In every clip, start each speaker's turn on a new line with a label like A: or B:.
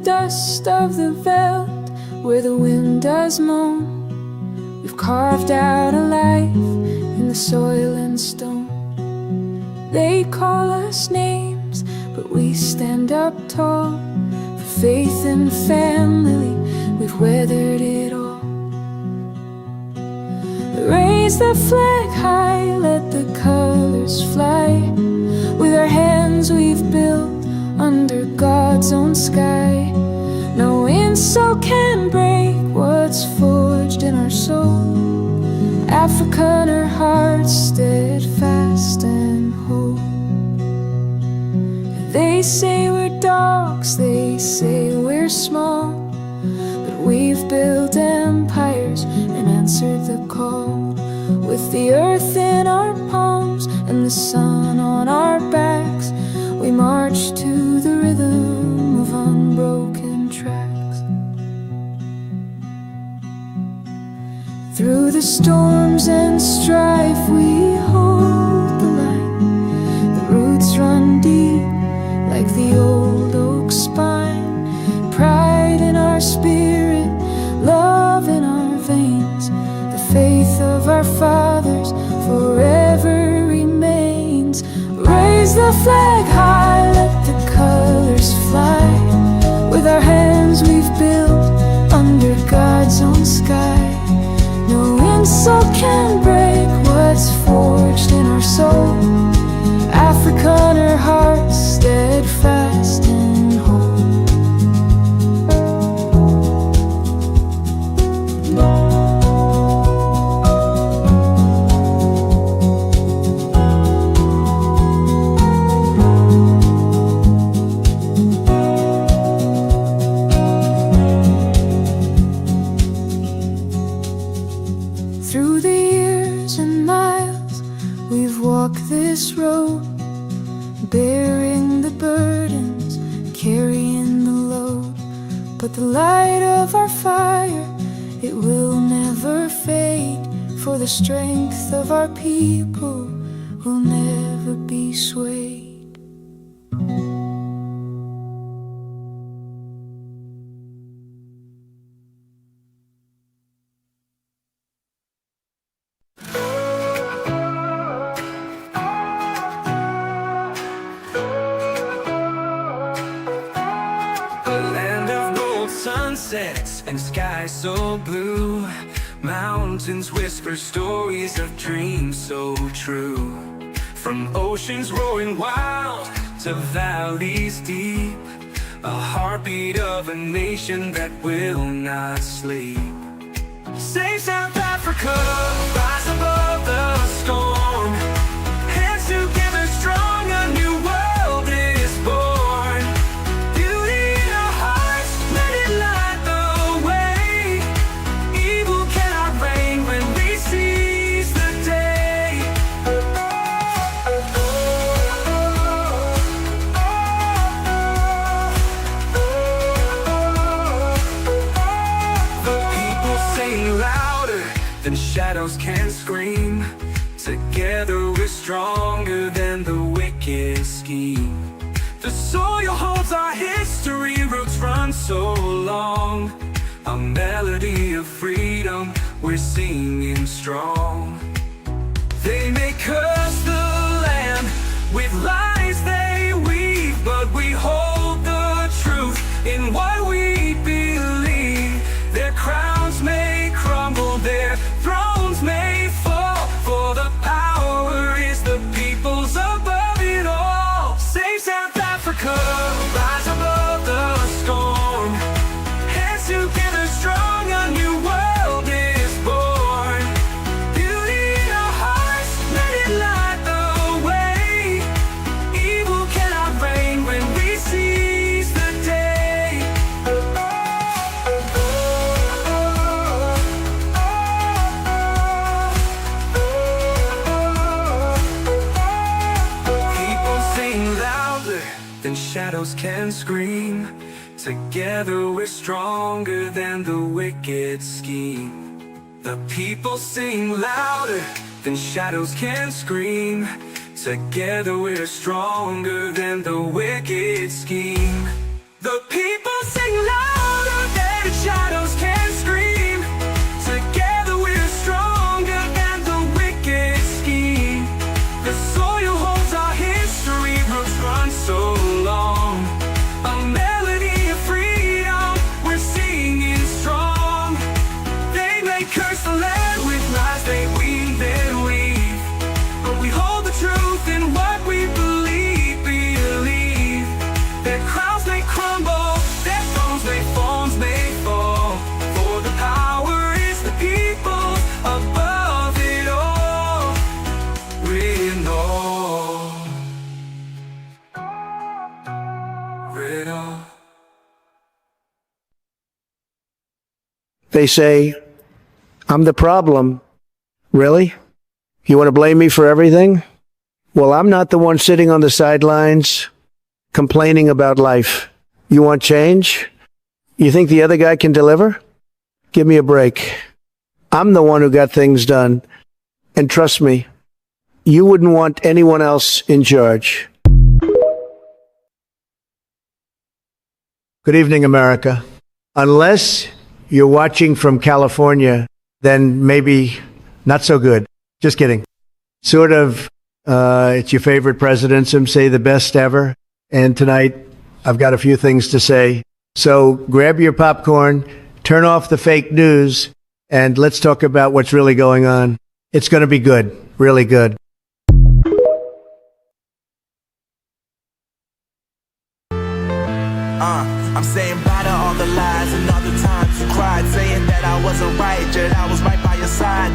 A: dust of the veldt where the wind does moan. We've carved out a life in the soil and stone. They call us names, but we stand up tall. For faith and family, we've weathered it all. Raise the flag high, let the colors fly. With our hands we've built under God's own sky. No insult can break what's forged in our soul. Africa and her heart steadfast and whole. They say we're dogs, they say we're small, but we've built empires and answered the call. With the earth in our palms and the sun on our backs, we march to the rhythm of unbroken tracks. Through the storms and strife we hold the line. The roots run deep like the old oak spine. Pride in our spirit, love in our veins. The faith of our fathers forever remains. Raise the flag high, let the colors fly. With our hands we've built under God's own sky. No insult can break what's forged in our soul. Africa and her heart steadfast and whole. Through the years and miles we've walked this road, bearing the burdens, carrying the load. But the light of our fire, it will never fade. For the strength of our people will never be swayed.
B: Sunsets and skies so blue, mountains whisper stories of dreams so true. From oceans roaring wild to valleys deep, a heartbeat of a nation that will not sleep. Save South Africa, rise above the storm. Hands together strong, a new world is born. Beauty in our hearts, let it light the way. Evil cannot reign when we seize the day. The people sing louder than shadows can scream. Together we're stronger than the wicked scheme. The soil holds our history, roots run so long. A melody of freedom, we're singing strong. They may curse the land with lies they weave, but we hold the truth in what we believe. Their crowns may crumble, their thrones may fall, for the power is the people's above it all. Save South Africa, rise above the storm. Hands together strong, a new world is born. Beauty in our hearts, let it light the way. Evil cannot reign when we seize the day. People sing louder than shadows can scream. Together we're stronger than the wicked scheme. The people sing louder than shadows can scream. Together we're stronger than the wicked scheme. The people sing louder than the shadows can scream. Together we're stronger than the wicked scheme. The soil holds our history, roots run so long. A melody of freedom, we're singing strong. They may curse the land with lies they weave and weave, but we hold the truth in what we believe. Their crowns may crumble, their thrones may fall, for the power is the people above it all. We know it all.
C: They say, I'm the problem. Really? You want to blame me for everything? Well, I'm not the one sitting on the sidelines complaining about life. You want change? You think the other guy can deliver? Give me a break. I'm the one who got things done. And trust me, you wouldn't want anyone else in charge. Good evening, America. Unless you're watching from California, then maybe not so good. Just kidding. Sort of, it's your favorite president, some say the best ever. And tonight, I've got a few things to say. So grab your popcorn, turn off the fake news, and let's talk about what's really going on. It's going to be good, really good.
D: I'm saying bye to all the lies and all the times you cried, saying that I wasn't right, yet I was right by your side.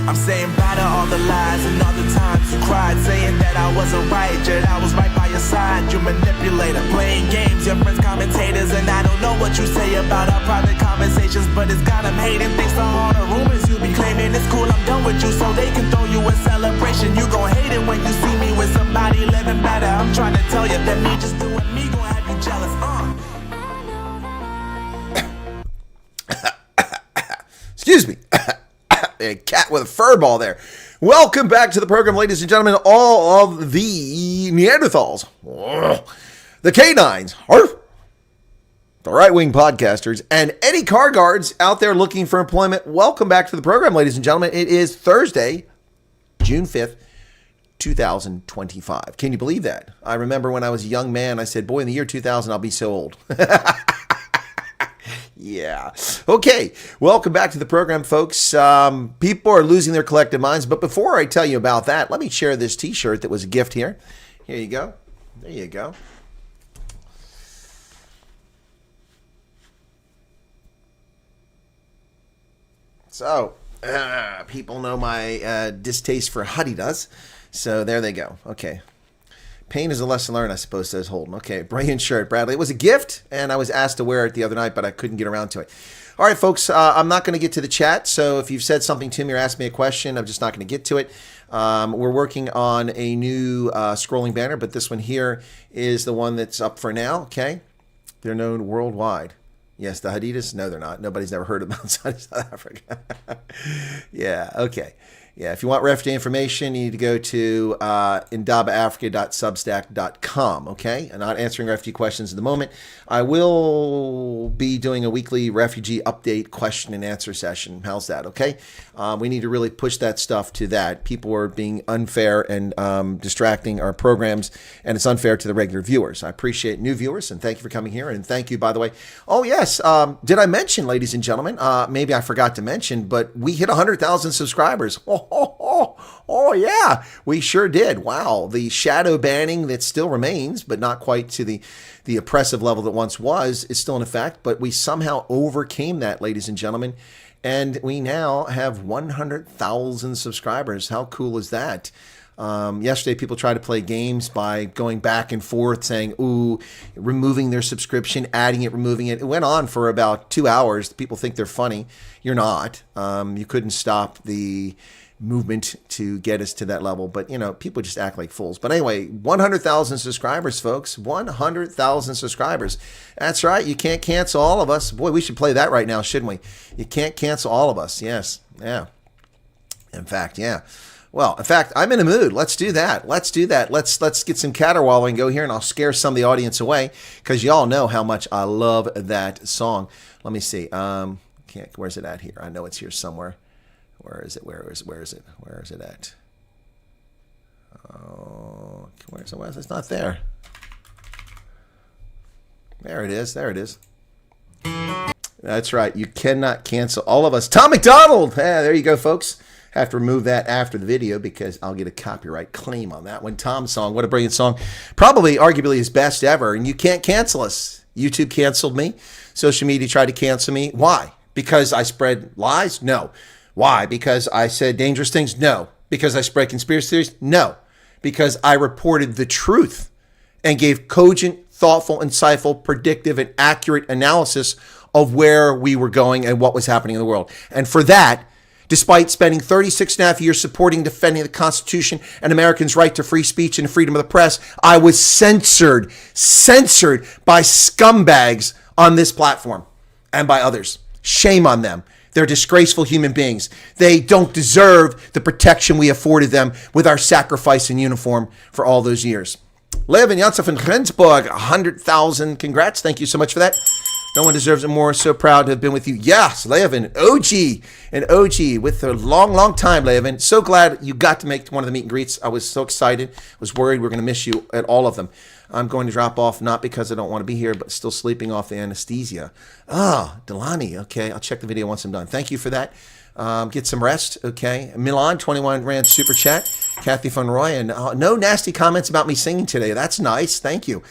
D: I'm saying bye to all the lies and all the times you cried, saying that I wasn't right, yet I was right by your side. You manipulator, playing games, your friends commentators, and I don't know what you say about our private conversations, but it's got them hating. Thanks to all the rumors you be claiming, it's cool, I'm done with you, so they can throw you a celebration. You gon' hate it when you see me with somebody living better. I'm trying to tell you that me just doing me gon' have you jealous.
E: Excuse me. A cat with a fur ball there. Welcome back to the program, ladies and gentlemen. All of the Neanderthals, the canines, the right-wing podcasters, and any car guards out there looking for employment. Welcome back to the program, ladies and gentlemen. It is Thursday, June 5th, 2025. Can you believe that? I remember when I was a young man, I said, boy, in the year 2000, I'll be so old. Yeah. Okay. Welcome back to the program, folks. People are losing their collective minds. But before I tell you about that, let me share this t-shirt that was a gift here. Here you go. There you go. So, people know my distaste for Adidas. So there they go. Okay. Pain is a lesson learned, I suppose, says Holden. Okay, brilliant shirt, Bradley. It was a gift, and I was asked to wear it the other night, but I couldn't get around to it. All right, folks, I'm not going to get to the chat, so if you've said something to me or asked me a question, I'm just not going to get to it. We're working on a new scrolling banner, but this one here is the one that's up for now, okay? They're known worldwide. Yes, the Adidas? No, they're not. Nobody's never heard of them outside of South Africa. Yeah, okay. Yeah, if you want refugee information, you need to go to indabaafrica.substack.com, okay? I'm not answering refugee questions at the moment. I will be doing a weekly refugee update question and answer session. How's that, okay? We need to really push that stuff to that. People are being unfair and distracting our programs, and it's unfair to the regular viewers. I appreciate new viewers, and thank you for coming here, and thank you, by the way. Oh, yes, did I mention, ladies and gentlemen, maybe I forgot to mention, but we hit 100,000 subscribers. Oh, yeah, we sure did. Wow. The shadow banning that still remains, but not quite to the oppressive level that once was, is still in effect. But we somehow overcame that, ladies and gentlemen. And we now have 100,000 subscribers. How cool is that? Yesterday, people tried to play games by going back and forth saying, ooh, removing their subscription, adding it, removing it. It went on for about 2 hours. People think they're funny. You're not. You couldn't stop the movement to get us to that level. But, you know, people just act like fools. But anyway, 100,000 subscribers, folks. 100,000 subscribers. That's right. You can't cancel all of us. Boy, we should play that right now, shouldn't we? You can't cancel all of us. Yes. Yeah. In fact, yeah. Well, in fact, I'm in a mood. Let's do that. Let's get some caterwauling, go here, and I'll scare some of the audience away because y'all know how much I love that song. Let me see. Where's it at here? I know it's here somewhere. Where is it? Where is it at? Oh, where's it? It's not there. There it is. That's right. You cannot cancel all of us. Tom McDonald. There you go, folks. Have to remove that after the video because I'll get a copyright claim on that one. Tom's song, what a brilliant song. Probably, arguably, his best ever. And you can't cancel us. YouTube canceled me. Social media tried to cancel me. Why? Because I spread lies? No. Why? Because I said dangerous things? No. Because I spread conspiracy theories? No. Because I reported the truth and gave cogent, thoughtful, insightful, predictive, and accurate analysis of where we were going and what was happening in the world. And for that, despite spending 36 and a half years supporting and defending the Constitution and Americans' right to free speech and freedom of the press, I was censored by scumbags on this platform and by others. Shame on them. They're disgraceful human beings. They don't deserve the protection we afforded them with our sacrifice in uniform for all those years. Levin Janssen van Rensburg, 100,000. Congrats. Thank you so much for that. No one deserves it more. So proud to have been with you. Yes, Levin, an OG with a long, long time, Levin. So glad you got to make one of the meet and greets. I was so excited. I was worried we were going to miss you at all of them. I'm going to drop off, not because I don't want to be here, but still sleeping off the anesthesia. Delani. Okay, I'll check the video once I'm done. Thank you for that. Get some rest, okay? Milan, 21 Rand Super Chat. Kathy Von Roy, and no nasty comments about me singing today. That's nice. Thank you.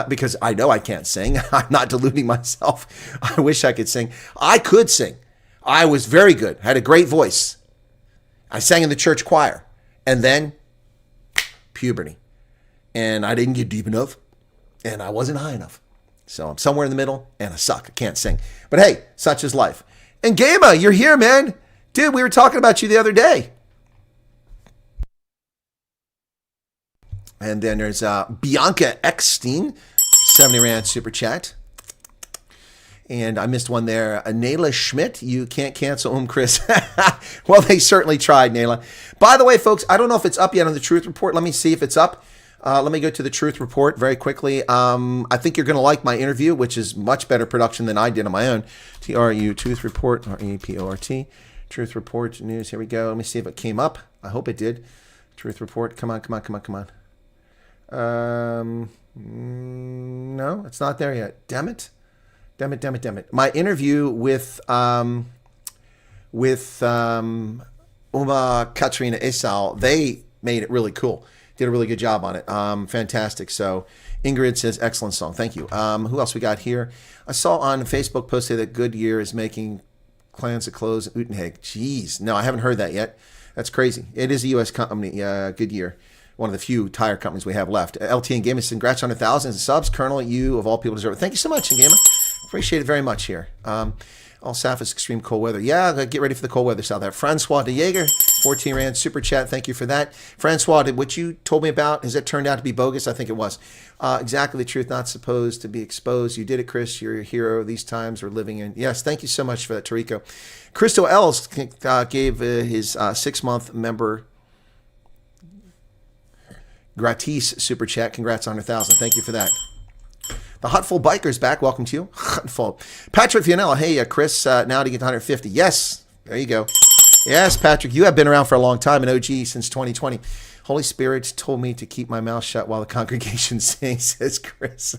E: Because I know I can't sing. I'm not deluding myself. I wish I could sing. I could sing. I was very good. I had a great voice. I sang in the church choir. And then, puberty. And I didn't get deep enough. And I wasn't high enough. So I'm somewhere in the middle, and I suck. I can't sing. But hey, such is life. And Gama, you're here, man. Dude, we were talking about you the other day. And then there's Bianca Eckstein, 70 Rand Super Chat. And I missed one there. Nayla Schmidt, you can't cancel Chris. Well, they certainly tried, Nayla. By the way, folks, I don't know if it's up yet on the Truth Report. Let me see if it's up. Let me go to the Truth Report very quickly. I think you're going to like my interview, which is much better production than I did on my own. TRU, Truth Report, REPORT. Truth Report news. Here we go. Let me see if it came up. I hope it did. Truth Report. Come on. No, it's not there yet. Damn it. My interview with Uma Katrina Esau, they made it really cool. Did a really good job on it. Fantastic. So Ingrid says, excellent song. Thank you. Who else we got here? I saw on Facebook posted that Goodyear is making plans to close Utenhage. Jeez. No, I haven't heard that yet. That's crazy. It is a U.S. company, Goodyear. One of the few tire companies we have left. LT and Gamer, congrats on 1,000 subs. Colonel, you of all people deserve it. Thank you so much, Gamer. Appreciate it very much here. All South is extreme cold weather. Yeah, get ready for the cold weather south there. Francois de Jaeger, 14 Rand Super Chat. Thank you for that. Francois, what you told me about, has it turned out to be bogus? I think it was. Exactly the truth, not supposed to be exposed. You did it, Chris. You're a hero. These times we're living in. Yes, thank you so much for that, Tariko. Christo Els gave his 6-month member gratis Super Chat. Congrats on 1,000. Thank you for that. The Hutful Biker's back. Welcome to you. Hutful. Patrick Fianella. Hey, Chris, now to get to 150. Yes. There you go. Yes, Patrick, you have been around for a long time, an OG since 2020. Holy Spirit told me to keep my mouth shut while the congregation sings, says Chris.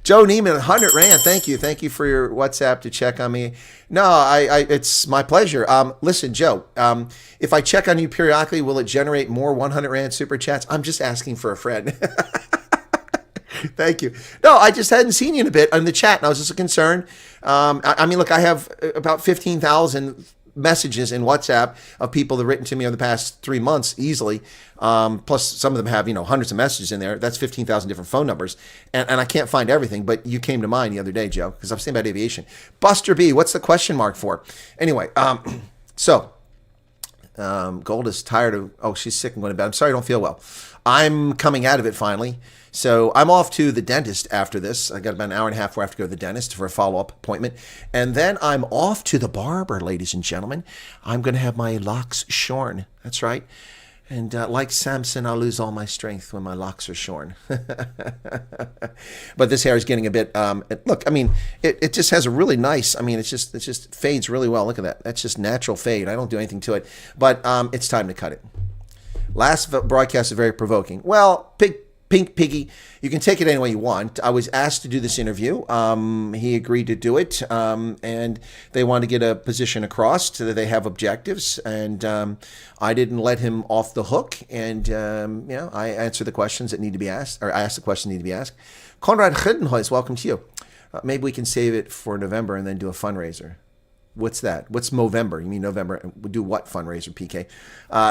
E: Joe Neiman, 100 Rand. Thank you. Thank you for your WhatsApp to check on me. No, it's my pleasure. Listen, Joe, if I check on you periodically, will it generate more 100 Rand Super Chats? I'm just asking for a friend. Thank you. No, I just hadn't seen you in a bit in the chat, and I was just concerned. I mean, look, I have about 15,000 messages in WhatsApp of people that have written to me over the past 3 months easily. Plus, some of them have, hundreds of messages in there. That's 15,000 different phone numbers. And I can't find everything, but you came to mind the other day, Joe, because I was thinking about aviation. Buster B, what's the question mark for? Anyway, so Gold is tired of, oh, she's sick and going to bed. I'm sorry, I don't feel well. I'm coming out of it finally. So I'm off to the dentist after this. I got about an hour and a half where I have to go to the dentist for a follow-up appointment. And then I'm off to the barber, ladies and gentlemen. I'm going to have my locks shorn. That's right. And like Samson, I'll lose all my strength when my locks are shorn. But this hair is getting a bit, look, I mean, it just has a really nice, I mean, it just fades really well. Look at that. That's just natural fade. I don't do anything to it. But it's time to cut it. Last broadcast is very provoking. Well, Pink Piggy, you can take it any way you want. I was asked to do this interview. He agreed to do it, and they want to get a position across so that they have objectives. And I didn't let him off the hook. And I answer the questions that need to be asked, or I ask the questions that need to be asked. Konrad Giddenhuis, welcome to you. Maybe we can save it for November and then do a fundraiser. What's that? What's Movember? You mean November? We'll do what fundraiser, PK?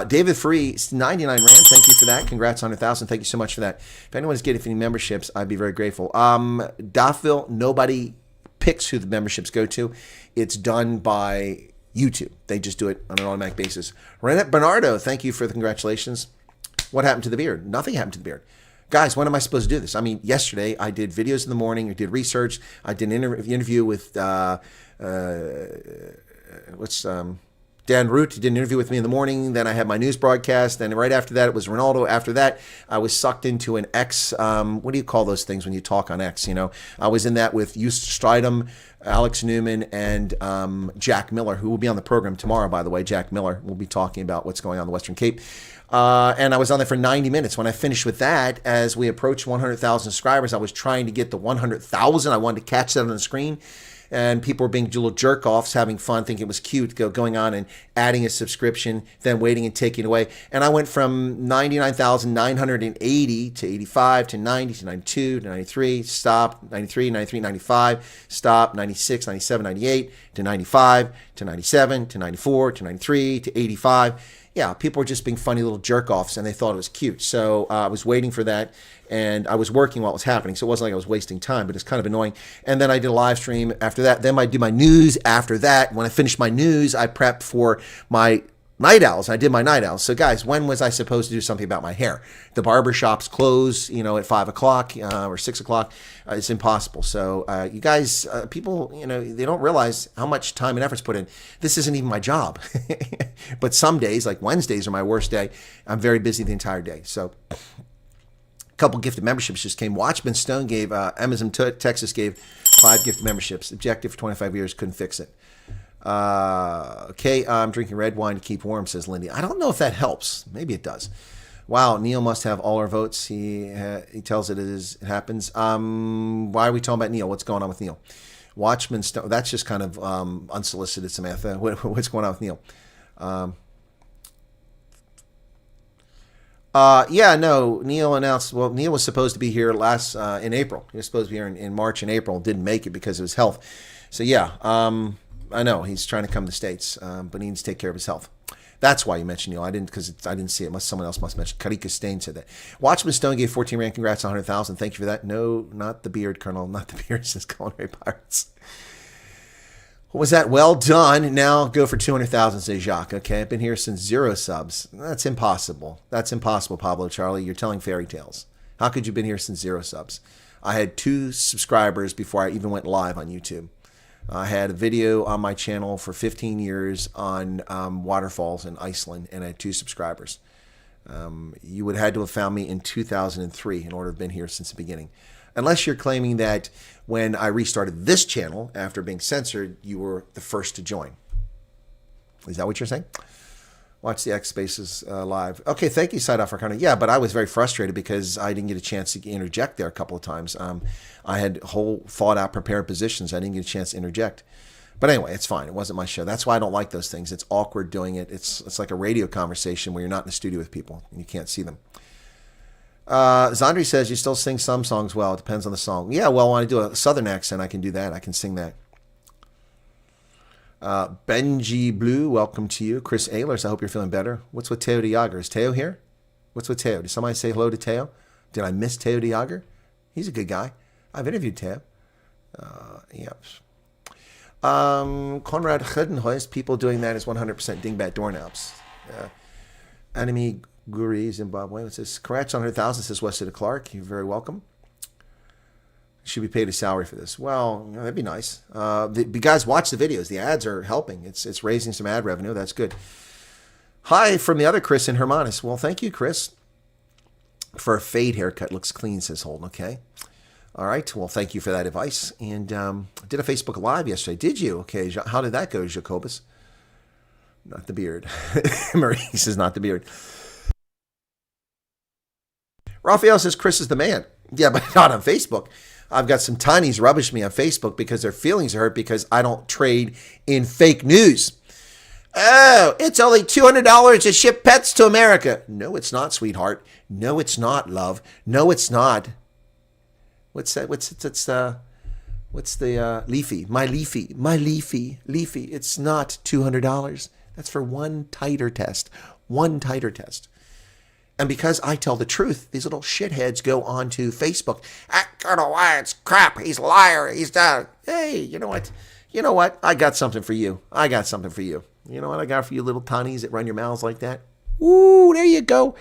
E: David Free, 99 Rand. Thank you for that. Congrats on 100,000. Thank you so much for that. If anyone's getting any memberships, I'd be very grateful. Doffville, nobody picks who the memberships go to. It's done by YouTube. They just do it on an automatic basis. Renette Bernardo, thank you for the congratulations. What happened to the beard? Nothing happened to the beard. Guys, when am I supposed to do this? I mean, yesterday I did videos in the morning. I did research. I did an interview with Dan Root. He did an interview with me in the morning. Then I had my news broadcast. Then right after that, it was Ronaldo. After that, I was sucked into an X. What do you call those things when you talk on X? You know, I was in that with Eustace Stridham, Alex Newman, and Jack Miller, who will be on the program tomorrow, by the way. Jack Miller will be talking about what's going on in the Western Cape. And I was on there for 90 minutes. When I finished with that, as we approached 100,000 subscribers, I was trying to get the 100,000. I wanted to catch that on the screen. And people were being little jerk-offs, having fun, thinking it was cute, going on and adding a subscription, then waiting and taking it away. And I went from 99,980 to 85 to 90 to 92 to 93, stop, 93, 93, 95, stop, 96, 97, 98 to 95 to 97 to 94 to 93 to 85. Yeah, people were just being funny little jerk-offs, and they thought it was cute. So I was waiting for that, and I was working while it was happening, so it wasn't like I was wasting time, but it's kind of annoying. And then I did a live stream after that. Then I did my news after that. When I finished my news, I prepped for my night owls. I did my night owls. So guys, when was I supposed to do something about my hair? The barber shops close, at 5 o'clock or 6 o'clock. It's impossible. So you guys, people, they don't realize how much time and effort's put in. This isn't even my job. But some days, like Wednesdays are my worst day. I'm very busy the entire day. So a couple gifted memberships just came. Watchman Stone gave, Amazon Texas gave 5 gifted memberships. Objective for 25 years, couldn't fix it. Okay, I'm drinking red wine to keep warm, says Lindy. I don't know if that helps. Maybe it does. Wow, Neil must have all our votes. He tells it happens. Why are we talking about Neil? What's going on with Neil? Watchman Stone. That's just kind of unsolicited, Samantha. What's going on with Neil? Neil announced. Well, Neil was supposed to be here in April. He was supposed to be here in March and April. Didn't make it because of his health. So yeah. I know he's trying to come to the States, but he needs to take care of his health. That's why you mentioned Neil. I didn't see it. Someone else must mention. Karika Stain said that. Watchman Stone gave 14 Rand. Congrats on 100,000. Thank you for that. No, not the beard, Colonel. Not the beard, says Culinary Pirates. What was that? Well done. Now go for 200,000, says Jacques. Okay, I've been here since 0 subs. That's impossible. That's impossible, Pablo Charlie. You're telling fairy tales. How could you have been here since 0 subs? I had 2 subscribers before I even went live on YouTube. I had a video on my channel for 15 years on waterfalls in Iceland, and I had 2 subscribers. You would have had to have found me in 2003 in order to have been here since the beginning. Unless you're claiming that when I restarted this channel after being censored, you were the first to join. Is that what you're saying? Watch the X Spaces live. Okay, thank you, Side Africana. Yeah, but I was very frustrated because I didn't get a chance to interject there a couple of times. I had whole thought-out, prepared positions. I didn't get a chance to interject. But anyway, it's fine. It wasn't my show. That's why I don't like those things. It's awkward doing it. It's like a radio conversation where you're not in the studio with people and you can't see them. Zandri says you still sing some songs well. It depends on the song. Yeah, well, when I do a Southern accent, I can do that. I can sing that. Benji Blue, welcome to you. Chris Ehlers, I hope you're feeling better. What's with Teo de Jager? Is Teo here? What's with Teo? Did somebody say hello to Teo? Did I miss Teo de Jager? He's a good guy. I've interviewed Teo. Yep. Konrad Giddenhuis, people doing that is 100% dingbat doorknobs. Enemy Guri, Zimbabwe. What's this? Congrats on 100,000, says Wesley Clark. You're very welcome. Should be paid a salary for this. Well, that'd be nice. The guys, watch the videos. The ads are helping. It's raising some ad revenue. That's good. Hi from the other Chris in Hermanus. Well, thank you, Chris. For a fade haircut. Looks clean, says Holden. Okay. All right. Well, thank you for that advice. And I did a Facebook Live yesterday. Did you? Okay. How did that go, Jacobus? Not the beard. Marie says not the beard. Raphael says Chris is the man. Yeah, but not on Facebook. I've got some tinies rubbish me on Facebook because their feelings are hurt because I don't trade in fake news. Oh, it's only $200 to ship pets to America. No, it's not, sweetheart. No, it's not, love. No, it's not. What's that? What's the Leafy? My Leafy. It's not $200. That's for one titer test. One titer test. And because I tell the truth, these little shitheads go onto Facebook. Colonel Wyatt's crap. He's a liar. He's done. Hey, you know what? You know what? I got something for you. You know what I got for you little tonies that run your mouths like that? Ooh, there you go.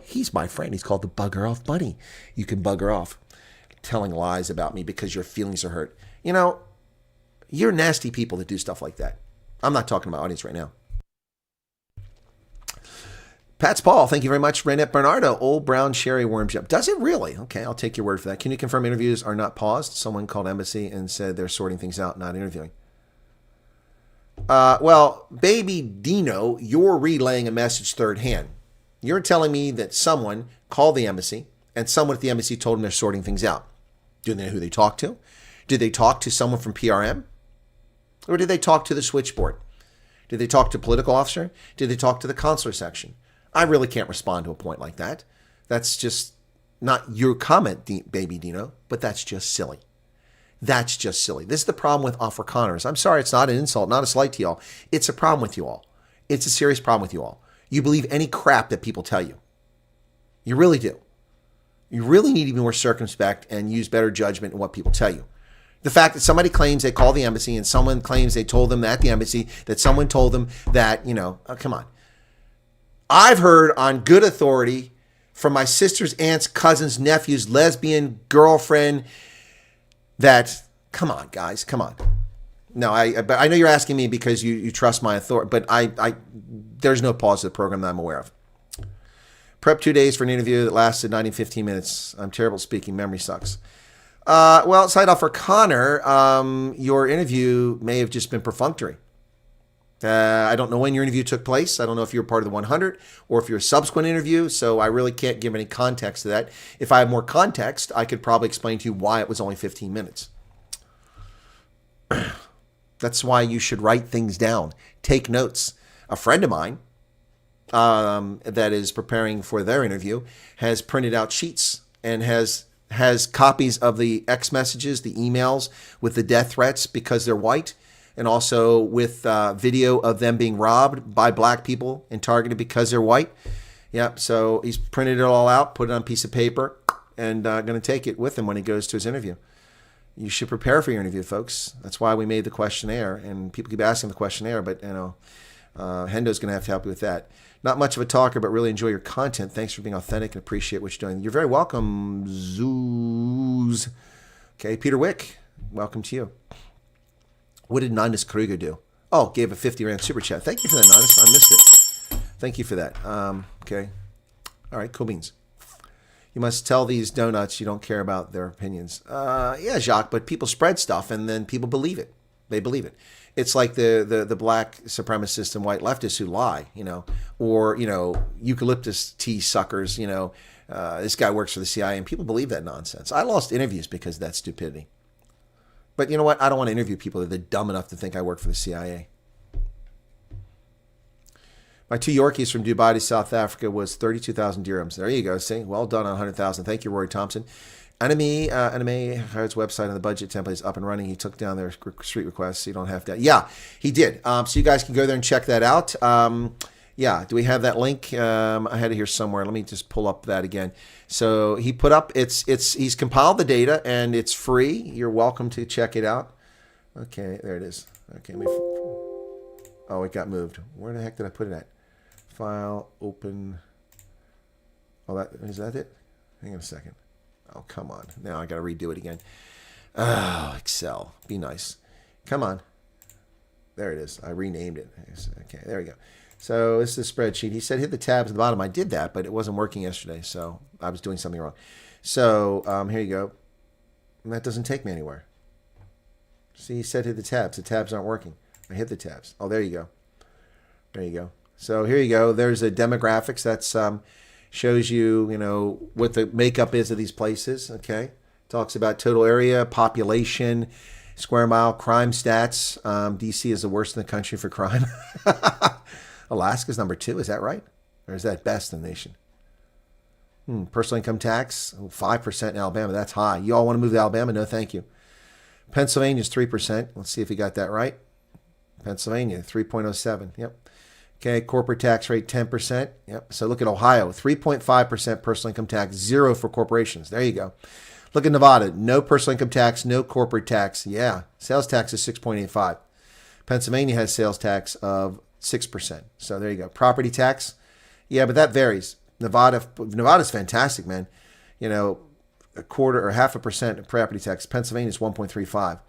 E: He's my friend. He's called the Bugger Off Bunny. You can bugger off telling lies about me because your feelings are hurt. You know, you're nasty people that do stuff like that. I'm not talking to my audience right now. Pat's Paul, thank you very much. Renette Bernardo, Old Brown Sherry Worm Jump. Does it really? Okay, I'll take your word for that. Can you confirm interviews are not paused? Someone called embassy and said they're sorting things out, not interviewing. Well, baby Dino, you're relaying a message third hand. You're telling me that someone called the embassy and someone at the embassy told them they're sorting things out. Do they know who they talked to? Did they talk to someone from PRM? Or did they talk to the switchboard? Did they talk to a political officer? Did they talk to the consular section? I really can't respond to a point like that. That's just not your comment, baby Dino, but that's just silly. That's just silly. This is the problem with Afrikaners. I'm sorry, it's not an insult, not a slight to y'all. It's a problem with you all. It's a serious problem with you all. You believe any crap that people tell you. You really do. You really need to be more circumspect and use better judgment in what people tell you. The fact that somebody claims they called the embassy and someone claims they told them at the embassy that someone told them that, come on. I've heard on good authority from my sister's aunt's cousin's nephew's lesbian girlfriend that, come on, guys, come on. No, but I know you're asking me because you trust my authority, but there's no pause to the program that I'm aware of. Prep 2 days for an interview that lasted 15 minutes. I'm terrible at speaking. Memory sucks. Well, side off for Connor, your interview may have just been perfunctory. I don't know when your interview took place. I don't know if you're part of the 100 or if you're a subsequent interview, so I really can't give any context to that. If I have more context, I could probably explain to you why it was only 15 minutes. That's why you should write things down. Take notes. A friend of mine that is preparing for their interview has printed out sheets and has copies of the X messages, the emails with the death threats because they're white, and also with video of them being robbed by black people and targeted because they're white. Yep, so he's printed it all out, put it on a piece of paper, and going to take it with him when he goes to his interview. You should prepare for your interview, folks. That's why we made the questionnaire, and people keep asking the questionnaire, but, Hendo's going to have to help you with that. Not much of a talker, but really enjoy your content. Thanks for being authentic and appreciate what you're doing. You're very welcome, Zoos. Okay, Peter Wick, welcome to you. What did Nandis Kruger do? Oh, gave a 50 Rand super chat. Thank you for that, Nandis. I missed it. Thank you for that. Okay. All right, cool beans. You must tell these donuts you don't care about their opinions. Yeah, Jacques, but people spread stuff and then people believe it. They believe it. It's like the black supremacists and white leftists who lie, or, eucalyptus tea suckers, this guy works for the CIA, and people believe that nonsense. I lost interviews because of that stupidity. But you know what? I don't want to interview people that are dumb enough to think I work for the CIA. My 2 Yorkies from Dubai to South Africa was 32,000 dirhams. There you go. See? Well done on 100,000. Thank you, Rory Thompson. Anime Hard's website on the budget template is up and running. He took down their street requests, so you don't have to. Yeah, he did. So you guys can go there and check that out. Yeah, do we have that link? I had it here somewhere. Let me just pull up that again. So he put up, he's compiled the data and it's free. You're welcome to check it out. Okay, there it is. Okay, oh, it got moved. Where the heck did I put it at? File, open. Oh, is that it? Hang on a second. Oh, come on. Now I got to redo it again. Oh, Excel. Be nice. Come on. There it is. I renamed it. Okay, there we go. So this is the spreadsheet. He said hit the tabs at the bottom. I did that, but it wasn't working yesterday, so I was doing something wrong. So here you go. And that doesn't take me anywhere. See, he said hit the tabs. The tabs aren't working. I hit the tabs. Oh, there you go. There you go. So here you go. There's a demographics. That's shows you, what the makeup is of these places. Okay. Talks about total area, population, square mile, crime stats. DC is the worst in the country for crime. Alaska's number 2. Is that right? Or is that best in the nation? Personal income tax, 5% in Alabama. That's high. You all want to move to Alabama? No, thank you. Pennsylvania's 3%. Let's see if we got that right. Pennsylvania, 3.07. Yep. Okay, corporate tax rate, 10%. Yep. So look at Ohio, 3.5% personal income tax, 0 for corporations. There you go. Look at Nevada, no personal income tax, no corporate tax. Yeah, sales tax is 6.85. Pennsylvania has sales tax of 6%. So there you go. Property tax, yeah, but that varies. Nevada's fantastic, man. A quarter or 0.5% of property tax. Pennsylvania is 1.35.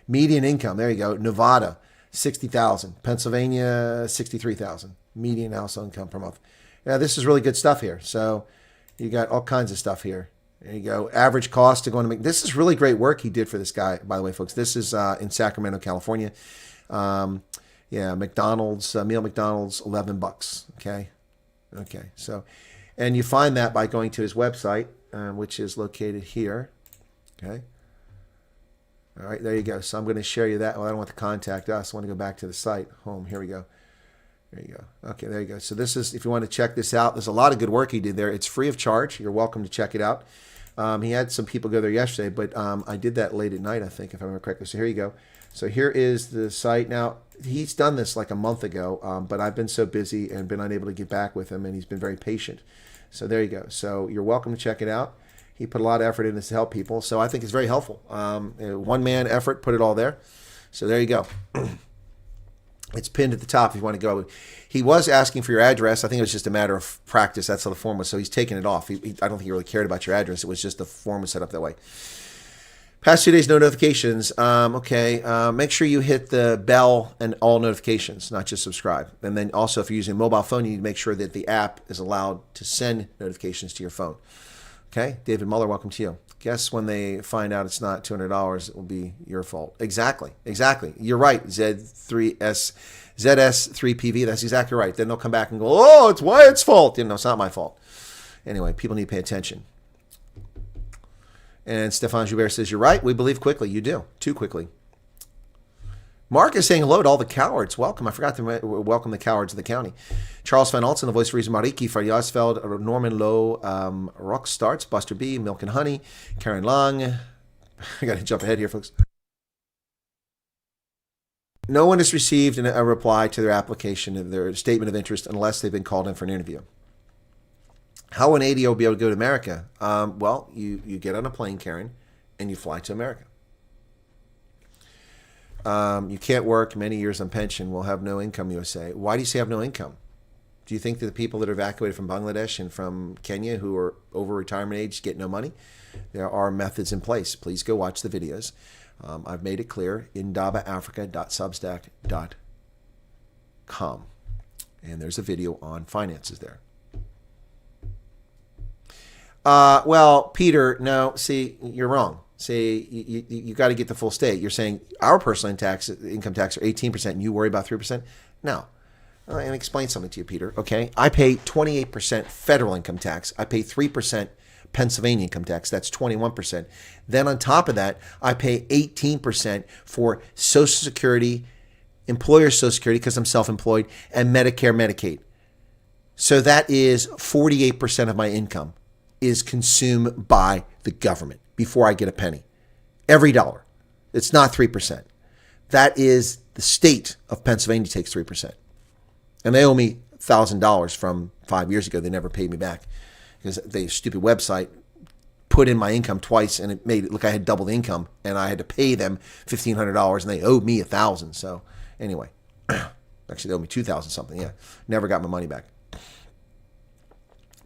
E: Median income, there you go. Nevada, 60,000. Pennsylvania, 63,000. Median household income per month. Yeah, this is really good stuff here. So you got all kinds of stuff here. There you go. Average cost to go into this is really great work he did for this guy, by the way, folks. This is in Sacramento, California. McDonald's, meal McDonald's, $11. Okay. So, and you find that by going to his website, which is located here. Okay. All right, there you go. So I'm going to share you that. Well, I don't want to contact us. I want to go back to the site. Home. Here we go. There you go. Okay, there you go. So this is, if you want to check this out, there's a lot of good work he did there. It's free of charge. You're welcome to check it out. He had some people go there yesterday, but I did that late at night, I think, if I remember correctly. So here you go. So here is the site. Now, he's done this like a month ago, but I've been so busy and been unable to get back with him, and he's been very patient. So there you go. So you're welcome to check it out. He put a lot of effort in this to help people. So I think it's very helpful. One-man effort, put it all there. So there you go. It's pinned at the top if you want to go. He was asking for your address. I think it was just a matter of practice. That's how the form was. So he's taken it off. I don't think he really cared about your address. It was just the form was set up that way. Past 2 days, no notifications. Make sure you hit the bell and all notifications, not just subscribe. And then also, if you're using a mobile phone, you need to make sure that the app is allowed to send notifications to your phone. Okay, David Muller, welcome to you. Guess when they find out it's not $200, it will be your fault. Exactly. You're right, ZS3PV, that's exactly right. Then they'll come back and go, oh, it's Wyatt's fault. It's not my fault. Anyway, people need to pay attention. And Stefan Joubert says, you're right, we believe quickly. You do, too quickly. Mark is saying hello to all the cowards. Welcome. I forgot to welcome the cowards of the county. Charles Van Alten, the voice of reason, Mariki, Faryasfeld, Norman Lowe, Rock Starts, Buster B, Milk and Honey, Karen Long. I got to jump ahead here, folks. No one has received a reply to their application, their statement of interest, unless they've been called in for an interview. How will an ADO be able to go to America? Well, you get on a plane, Karen, and you fly to America. You can't work many years on pension, will have no income, USA. Why do you say have no income? Do you think that the people that are evacuated from Bangladesh and from Kenya who are over retirement age get no money? There are methods in place. Please go watch the videos. I've made it clear, indabaafrica.substack.com. And there's a video on finances there. Well, Peter, no, see, you're wrong. See, you got to get the full state. You're saying our personal income tax are 18% and you worry about 3%? No. And explain something to you, Peter. Okay, I pay 28% federal income tax. I pay 3% Pennsylvania income tax. That's 21%. Then on top of that, I pay 18% for Social Security, employer Social Security because I'm self-employed, and Medicare, Medicaid. So that is 48% of my income is consumed by the government before I get a penny. Every dollar. It's not 3%. That is the state of Pennsylvania takes 3%. And they owe me $1,000 from 5 years ago. They never paid me back because the stupid website put in my income twice and it made it look I had double the income and I had to pay them $1,500 and they owed me $1,000. So anyway, actually they owed me $2,000 something. Yeah, never got my money back.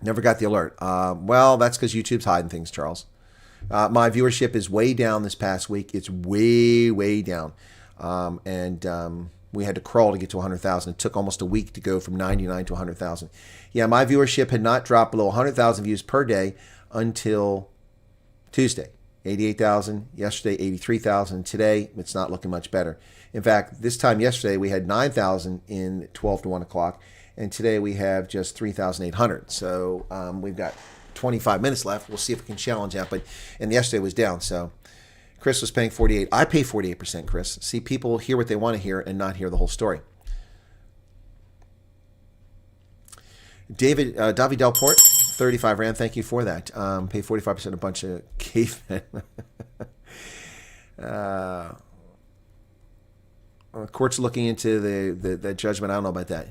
E: Never got the alert. Well, that's because YouTube's hiding things, Charles. My viewership is way down this past week. It's way, way down. We had to crawl to get to 100,000. It took almost a week to go from 99 to 100,000. Yeah, my viewership had not dropped below 100,000 views per day until Tuesday. 88,000. Yesterday, 83,000. Today, it's not looking much better. In fact, this time yesterday, we had 9,000 in 12 to 1 o'clock. And today we have just 3,800. So we've got 25 minutes left. We'll see if we can challenge that. And yesterday was down. So Chris was paying 48. I pay 48%, Chris. See, people hear what they want to hear and not hear the whole story. David Delport, 35 Rand. Thank you for that. Pay 45% a bunch of cavemen. Court's looking into the judgment. I don't know about that.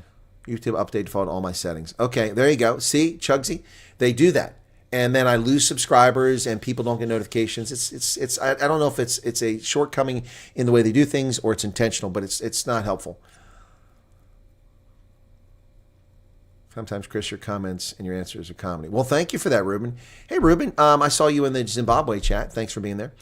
E: YouTube update default all my settings. Okay, there you go. See, Chugsy, they do that, and then I lose subscribers and people don't get notifications. It's I don't know if it's a shortcoming in the way they do things or it's intentional, but it's not helpful. Sometimes, Chris, your comments and your answers are comedy. Well, thank you for that, Ruben. Hey, Ruben, I saw you in the Zimbabwe chat. Thanks for being there.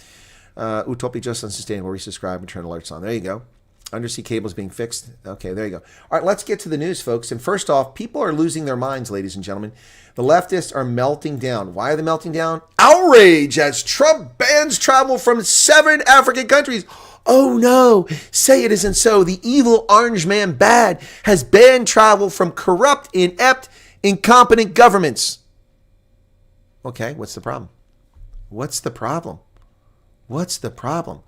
E: Utopia Just Unsustainable. Resubscribe and turn alerts on. There you go. Undersea cables being fixed. Okay, there you go. All right, let's get to the news, folks. And first off, people are losing their minds, ladies and gentlemen. The leftists are melting down. Why are they melting down? Outrage as Trump bans travel from 7 African countries. Oh no, say it isn't so. The evil orange man bad has banned travel from corrupt, inept, incompetent governments. Okay, what's the problem? What's the problem? What's the problem?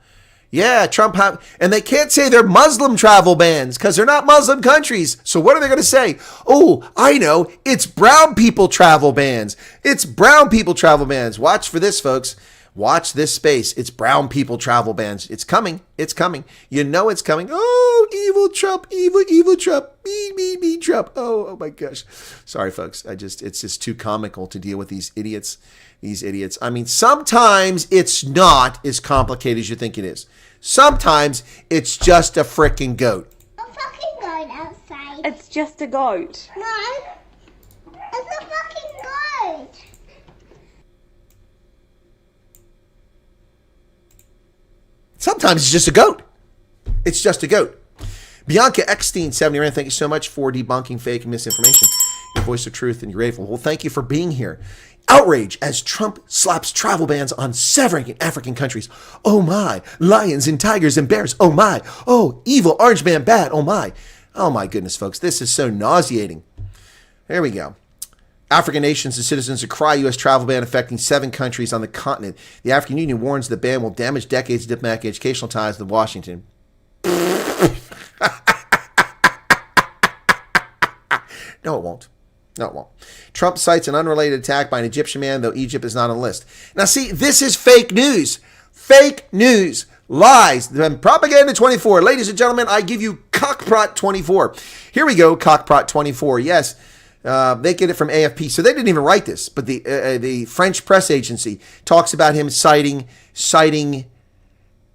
E: Yeah, Trump and they can't say they're Muslim travel bans because they're not Muslim countries. So what are they going to say? Oh, I know. It's brown people travel bans. It's brown people travel bans. Watch for this, folks. Watch this space. It's brown people travel bans. It's coming. It's coming. You know it's coming. Oh, evil Trump, evil Trump, me, Trump. Oh my gosh. Sorry, folks. It's just too comical to deal with these idiots. I mean, sometimes it's not as complicated as you think it is. Sometimes it's just a freaking goat.
F: A fucking goat outside.
G: It's just a goat.
F: No, it's a fucking goat.
E: Sometimes it's just a goat. It's just a goat. Bianca Eckstein, 70 Rand, thank you so much for debunking fake and misinformation. Your voice of truth and you're grateful. Well, thank you for being here. Outrage as Trump slaps travel bans on 7 African countries. Oh my. Lions and tigers and bears. Oh my. Oh, evil orange man bad. Oh my. Oh my goodness, folks. This is so nauseating. There we go. African nations and citizens decry U.S. travel ban affecting 7 countries on the continent. The African Union warns the ban will damage decades of diplomatic and educational ties with Washington. No, it won't. No, it won't. Trump cites an unrelated attack by an Egyptian man, though Egypt is not on the list. Now, see, this is fake news. Fake news. Lies. Propaganda 24. Ladies and gentlemen, I give you Cockprot 24. Here we go, Cockprot 24. Yes, they get it from AFP. So they didn't even write this, but the French press agency talks about him citing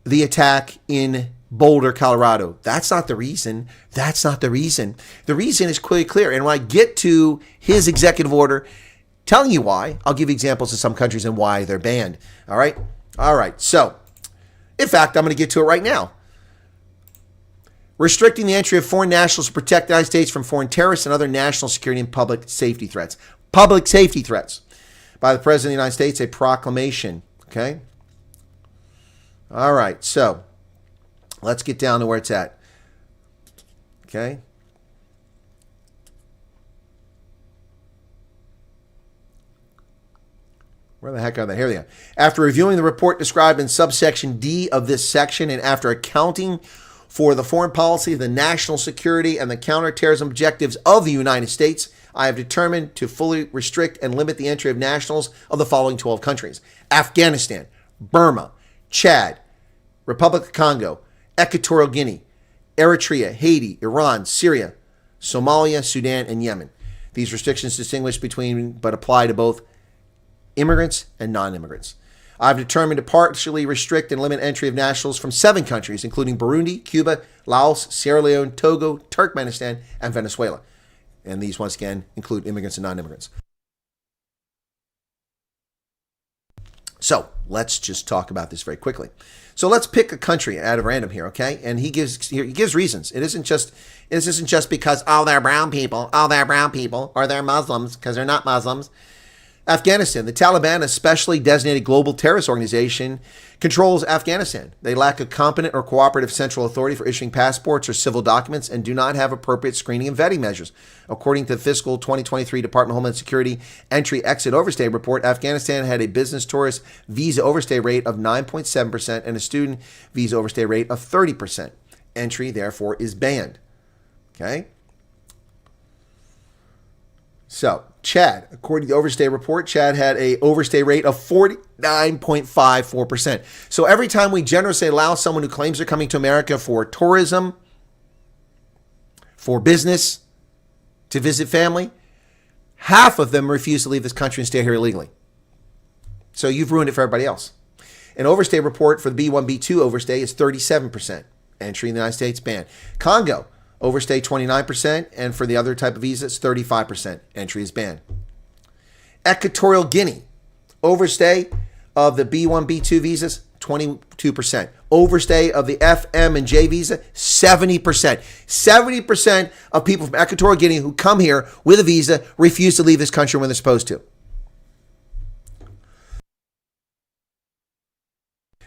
E: the attack in Boulder, Colorado. That's not the reason. That's not the reason. The reason is clear. And when I get to his executive order telling you why, I'll give you examples of some countries and why they're banned. All right? All right. So, in fact, I'm going to get to it right now. Restricting the entry of foreign nationals to protect the United States from foreign terrorists and other national security and public safety threats. Public safety threats. By the President of the United States, a proclamation. Okay? All right. So, let's get down to where it's at. Okay? Where the heck are they? Here they are. After reviewing the report described in subsection D of this section and after accounting for the foreign policy, the national security, and the counterterrorism objectives of the United States, I have determined to fully restrict and limit the entry of nationals of the following 12 countries: Afghanistan, Burma, Chad, Republic of Congo, Equatorial Guinea, Eritrea, Haiti, Iran, Syria, Somalia, Sudan, and Yemen. These restrictions distinguish between but apply to both immigrants and non-immigrants. I've determined to partially restrict and limit entry of nationals from 7 countries, including Burundi, Cuba, Laos, Sierra Leone, Togo, Turkmenistan, and Venezuela. And these, once again, include immigrants and non-immigrants. So let's just talk about this very quickly. So let's pick a country out of random here, okay? And he gives reasons. It isn't just because they're brown people, or they're Muslims because they're not Muslims. Afghanistan, the Taliban, a specially designated global terrorist organization, controls Afghanistan. They lack a competent or cooperative central authority for issuing passports or civil documents and do not have appropriate screening and vetting measures. According to the fiscal 2023 Department of Homeland Security Entry-Exit Overstay Report, Afghanistan had a business tourist visa overstay rate of 9.7% and a student visa overstay rate of 30%. Entry, therefore, is banned. Okay? So, Chad, according to the overstay report, Chad had a overstay rate of 49.54%. So every time we generously allow someone who claims they're coming to America for tourism, for business, to visit family, half of them refuse to leave this country and stay here illegally. So you've ruined it for everybody else. An overstay report for the B1, B2 overstay is 37%. Entry in the United States banned. Congo, overstay 29%, and for the other type of visa, it's 35%. Entry is banned. Equatorial Guinea, overstay of the B1, B2 visas, 22%. Overstay of the F, M, and J visa, 70%. 70% of people from Equatorial Guinea who come here with a visa refuse to leave this country when they're supposed to.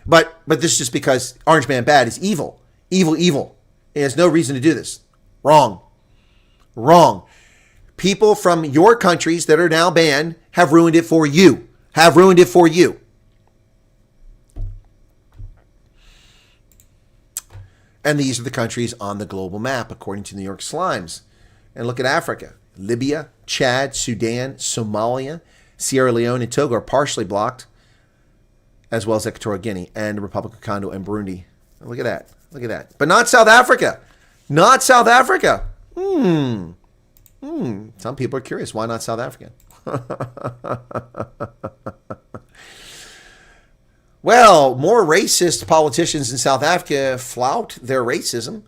E: But this is just because Orange Man Bad is evil. Evil, evil. He has no reason to do this. Wrong. Wrong. People from your countries that are now banned have ruined it for you. Have ruined it for you. And these are the countries on the global map, according to New York Slimes. And look at Africa. Libya, Chad, Sudan, Somalia, Sierra Leone, and Togo are partially blocked, as well as Equatorial Guinea and the Republic of Congo and Burundi. Look at that. Look at that. But not South Africa. Not South Africa. Some people are curious. Why not South Africa? Well, more racist politicians in South Africa flout their racism.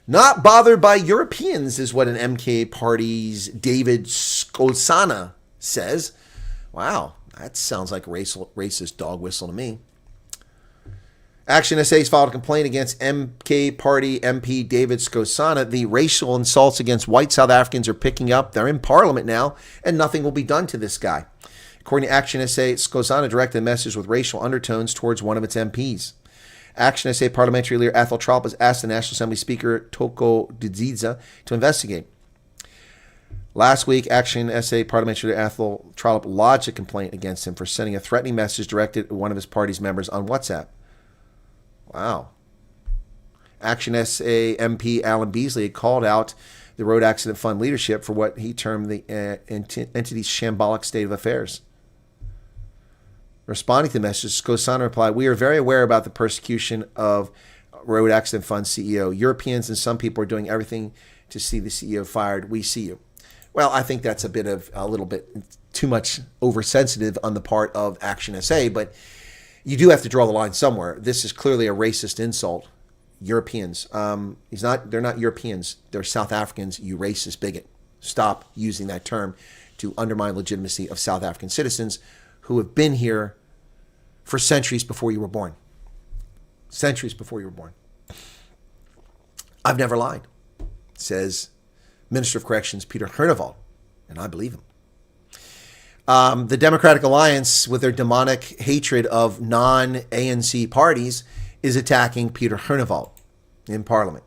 E: Not bothered by Europeans is what an MK Party's David Skolsana says. Wow, that sounds like racist dog whistle to me. Action SA's filed a complaint against MK Party MP David Skosana. The racial insults against white South Africans are picking up. They're in Parliament now, and nothing will be done to this guy. According to Action SA, Skosana directed a message with racial undertones towards one of its MPs. Action SA parliamentary leader Athol Trollop has asked the National Assembly Speaker Toko Didziza to investigate. Last week, Action SA parliamentary leader Athol Trollop lodged a complaint against him for sending a threatening message directed at one of his party's members on WhatsApp. Wow. Action SA MP Alan Beasley had called out the Road Accident Fund leadership for what he termed the entity's shambolic state of affairs. Responding to the message, Skosana replied, "We are very aware about the persecution of Road Accident Fund CEO. Europeans and some people are doing everything to see the CEO fired. We see you." Well, I think that's a little bit too much oversensitive on the part of Action SA, but you do have to draw the line somewhere. This is clearly a racist insult. Europeans. They're not Europeans. They're South Africans, you racist bigot. Stop using that term to undermine legitimacy of South African citizens who have been here for centuries before you were born. Centuries before you were born. I've never lied, says Minister of Corrections Peter Hernevald, and I believe him. The Democratic Alliance, with their demonic hatred of non-ANC parties, is attacking Peter Hernevald in Parliament.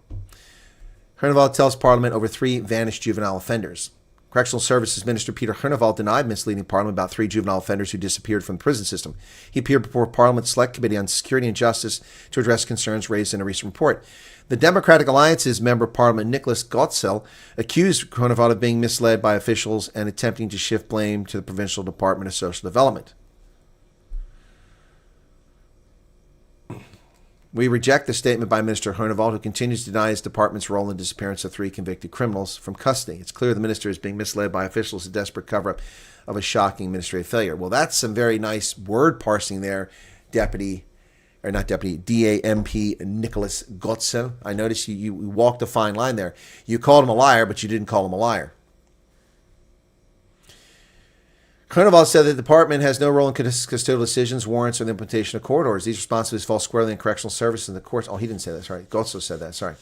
E: Hernevald tells Parliament over 3 vanished juvenile offenders. Correctional Services Minister Peter Hernevald denied misleading Parliament about 3 juvenile offenders who disappeared from the prison system. He appeared before Parliament's Select Committee on Security and Justice to address concerns raised in a recent report. The Democratic Alliance's Member of Parliament Nicholas Gottsel accused Hernevald of being misled by officials and attempting to shift blame to the Provincial Department of Social Development. We reject the statement by Minister Hernevald, who continues to deny his department's role in the disappearance of 3 convicted criminals from custody. It's clear the minister is being misled by officials in desperate cover-up of a shocking administrative failure. Well, that's some very nice word parsing there, DAMP Nicholas Gottsel. I noticed you walked a fine line there. You called him a liar, but you didn't call him a liar. Carnival said that the department has no role in custodial decisions, warrants, or the implementation of court orders. These responsibilities fall squarely in correctional services and the courts. Oh, he didn't say that. Sorry. Gotso said that. Sorry.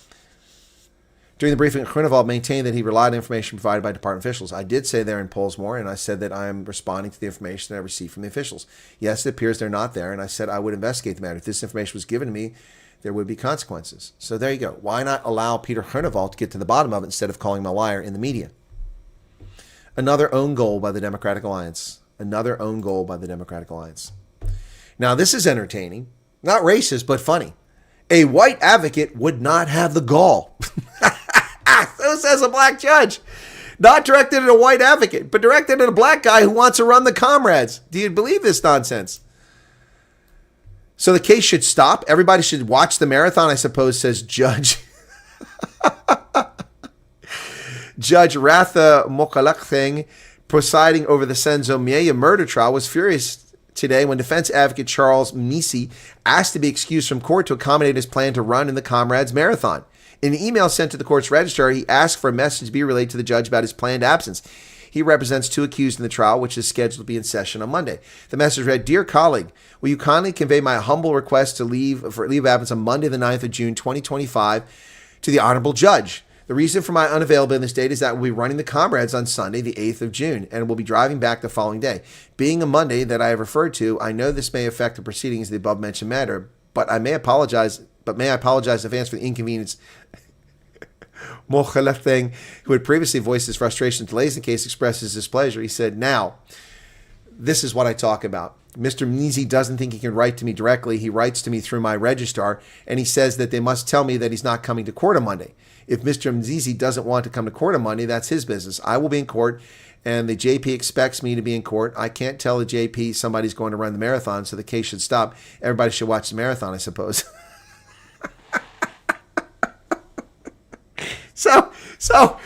E: During the briefing, Carnival maintained that he relied on information provided by department officials. I did say there in Pollsmoor, and I said that I am responding to the information that I received from the officials. Yes, it appears they're not there, and I said I would investigate the matter. If this information was given to me, there would be consequences. So there you go. Why not allow Peter Carnival to get to the bottom of it instead of calling him a liar in the media? Another own goal by the Democratic Alliance. Another own goal by the Democratic Alliance. Now, this is entertaining. Not racist, but funny. A white advocate would not have the gall. So says a black judge. Not directed at a white advocate, but directed at a black guy who wants to run the comrades. Do you believe this nonsense? So the case should stop. Everybody should watch the marathon, I suppose, says Judge. Judge Ratha Mokalakthing, presiding over the Senzo Mieye murder trial, was furious today when defense advocate Charles Misi asked to be excused from court to accommodate his plan to run in the Comrades Marathon. In an email sent to the court's registrar, he asked for a message to be relayed to the judge about his planned absence. He represents 2 accused in the trial, which is scheduled to be in session on Monday. The message read, "Dear colleague, will you kindly convey my humble request to leave of absence on Monday, the 9th of June, 2025, to the honorable judge. The reason for my unavailability on this date is that we'll be running the Comrades on Sunday, the 8th of June, and we'll be driving back the following day. Being a Monday that I have referred to, I know this may affect the proceedings of the above-mentioned matter, but may I apologize in advance for the inconvenience." Mokhalefeng, who had previously voiced his frustration with delays in the case, expressed his displeasure. He said, "Now, this is what I talk about. Mr. Mnizi doesn't think he can write to me directly. He writes to me through my registrar, and he says that they must tell me that he's not coming to court on Monday. If Mr. Mnizi doesn't want to come to court on Monday, that's his business. I will be in court, and the JP expects me to be in court. I can't tell the JP somebody's going to run the marathon, so the case should stop. Everybody should watch the marathon, I suppose." So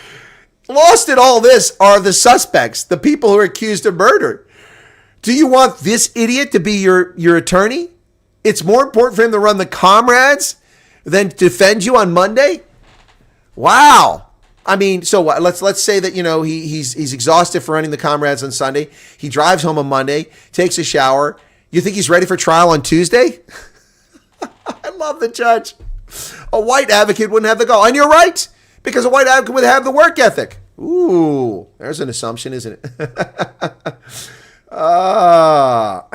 E: lost in all this are the suspects, the people who are accused of murder. Do you want this idiot to be your attorney? It's more important for him to run the Comrades than to defend you on Monday? Wow. I mean, so what? Let's say that, he's exhausted for running the Comrades on Sunday. He drives home on Monday, takes a shower. You think he's ready for trial on Tuesday? I love the judge. A white advocate wouldn't have the gall. And you're right, because a white advocate would have the work ethic. Ooh, there's an assumption, isn't it?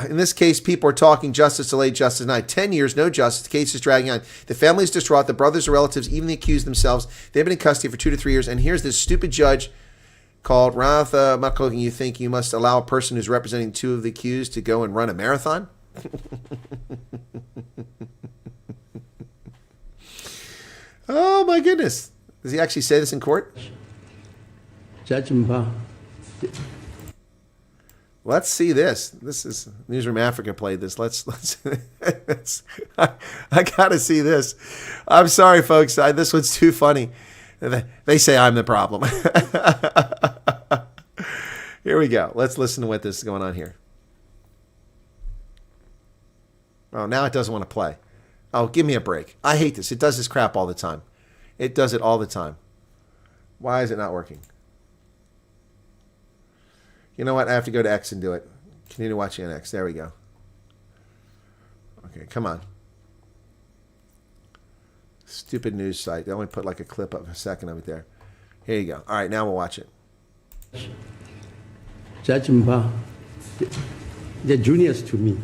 E: In this case, people are talking justice delayed, justice denied. 10 years, no justice. The case is dragging on. The family is distraught. The brothers or relatives, even the accused themselves, they've been in custody for 2 to 3 years. And here's this stupid judge called Ratha Mokalakthing. You think you must allow a person who's representing 2 of the accused to go and run a marathon? Oh, my goodness. Does he actually say this in court?
G: Judge Mba.
E: Let's see this. This is Newsroom Africa played this. Let's I gotta see this. I'm sorry, folks. This one's too funny. They say I'm the problem. Here we go. Let's listen to what this is going on here. Oh, now it doesn't want to play. Oh, give me a break. I hate this. It does this crap all the time. It does it all the time. Why is it not working? You know what? I have to go to X and do it. Continue watching on X. There we go. Okay, come on. Stupid news site. They only put like a clip of a second of it there. Here you go. All right, now we'll watch it.
G: Judge Mba, they're juniors to me.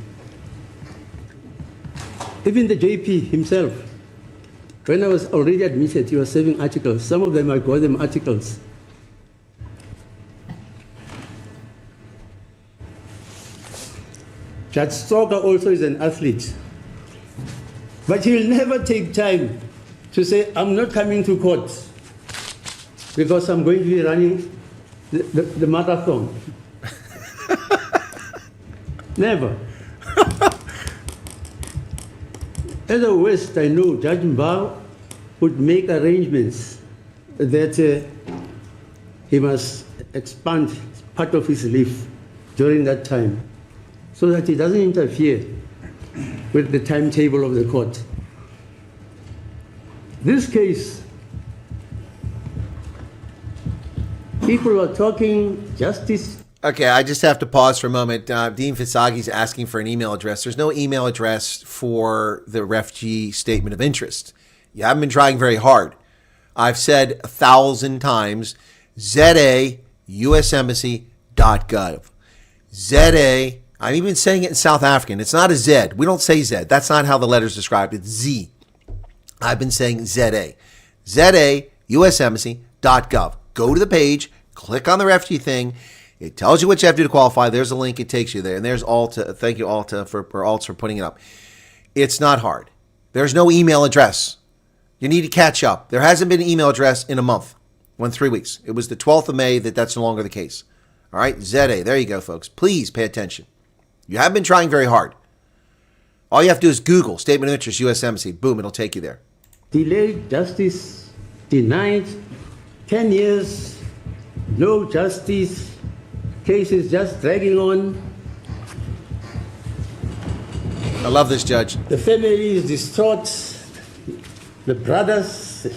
G: Even the JP himself, when I was already admitted, he was serving articles. Some of them, I call them articles. Judge Stalker also is an athlete. But he will never take time to say, I'm not coming to court because I'm going to be running the marathon. Never. At the West, I know Judge Mbao would make arrangements that he must expand part of his leave during that time, so that he doesn't interfere with the timetable of the court. This case, people are talking justice.
E: Okay, I just have to pause for a moment. Dean Fitzaghi's asking for an email address. There's no email address for the refugee statement of interest. You haven't been trying very hard. I've said 1,000 times, ZA.USembassy.gov. ZA, I'm even saying it in South African. It's not a Z. We don't say Z. That's not how the letter's described. It's Z. I've been saying ZA. ZA.USembassy.gov. Go to the page, click on the refugee thing. It tells you what you have to do to qualify. There's a link. It takes you there. And there's Alta. Thank you, Alta, for putting it up. It's not hard. There's no email address. You need to catch up. There hasn't been an email address in a month. 3 weeks. It was the 12th of May that's no longer the case. All right, ZA. There you go, folks. Please pay attention. You haven't been trying very hard. All you have to do is Google Statement of Interest, U.S. Embassy. Boom, it'll take you there.
G: Delayed justice, denied, 10 years, no justice, cases just dragging on.
E: I love this, Judge.
G: The family is distraught, the brothers,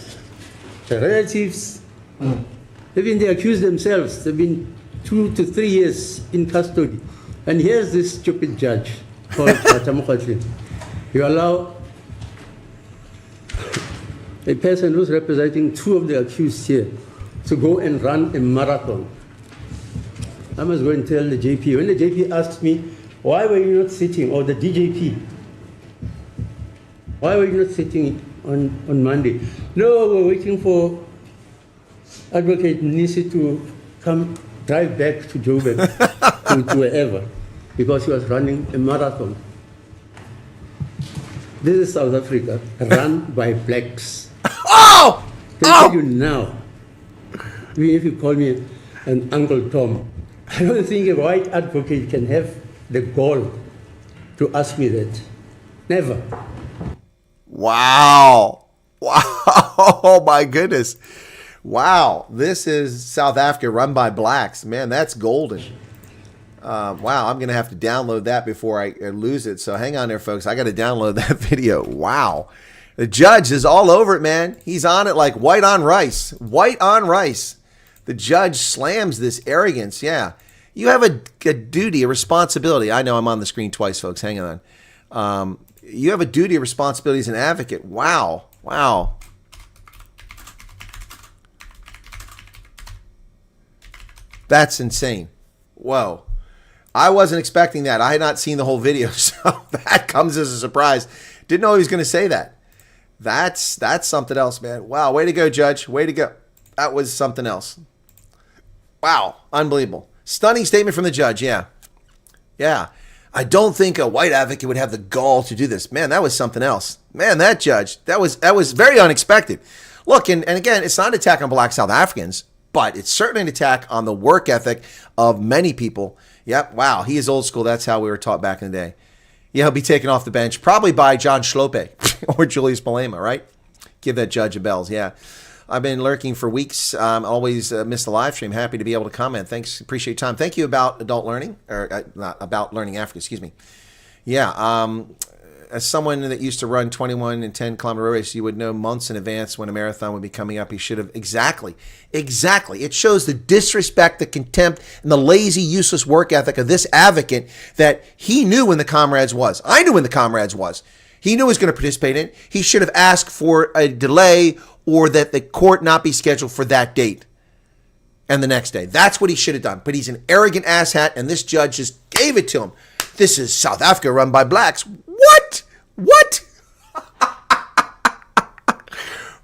G: the relatives, even they accuse themselves. They've been 2 to 3 years in custody. And here's this stupid judge called Chamukhotli. You allow a person who's representing 2 of the accused here to go and run a marathon. I must go and tell the JP. When the JP asked me, why were you not sitting, or the DJP, why were you not sitting on Monday? No, we're waiting for Advocate Nisi to come drive back to Joburg, to wherever, because he was running a marathon. This is South Africa, run by blacks.
E: Oh!
G: I can tell you now, even if you call me an Uncle Tom, I don't think a white advocate can have the gall to ask me that. Never.
E: Wow. Wow. Oh, my goodness. Wow. This is South Africa run by blacks. Man, that's golden. Wow. I'm going to have to download that before I lose it. So hang on there, folks. I got to download that video. Wow. The judge is all over it, man. He's on it like white on rice. White on rice. The judge slams this arrogance. Yeah. You have a duty, a responsibility. I know I'm on the screen twice, folks. Hang on. You have a duty, a responsibility as an advocate. Wow. Wow. That's insane. Whoa. I wasn't expecting that. I had not seen the whole video, so that comes as a surprise. Didn't know he was going to say that. That's something else, man. Wow. Way to go, Judge. Way to go. That was something else. Wow. Unbelievable. Stunning statement from the judge. Yeah. Yeah. I don't think a white advocate would have the gall to do this. Man, that was something else. Man, that judge, that was very unexpected. Look, and again, it's not an attack on black South Africans, but it's certainly an attack on the work ethic of many people. Yep. Wow. He is old school. That's how we were taught back in the day. Yeah, he'll be taken off the bench, probably by John Schlope or Julius Malema, right? Give that judge a bells. Yeah. I've been lurking for weeks. Always miss the live stream. Happy to be able to comment. Thanks. Appreciate your time. Thank you about adult learning, or not about learning Africa, excuse me. Yeah. As someone that used to run 21 and 10 kilometer race, you would know months in advance when a marathon would be coming up. He should have. Exactly. It shows the disrespect, the contempt, and the lazy, useless work ethic of this advocate that he knew when the comrades was. I knew when the comrades was. He knew he was going to participate in it. He should have asked for a delay or that the court not be scheduled for that date and the next day. That's what he should have done. But he's an arrogant asshat, and this judge just gave it to him. This is South Africa run by blacks. What?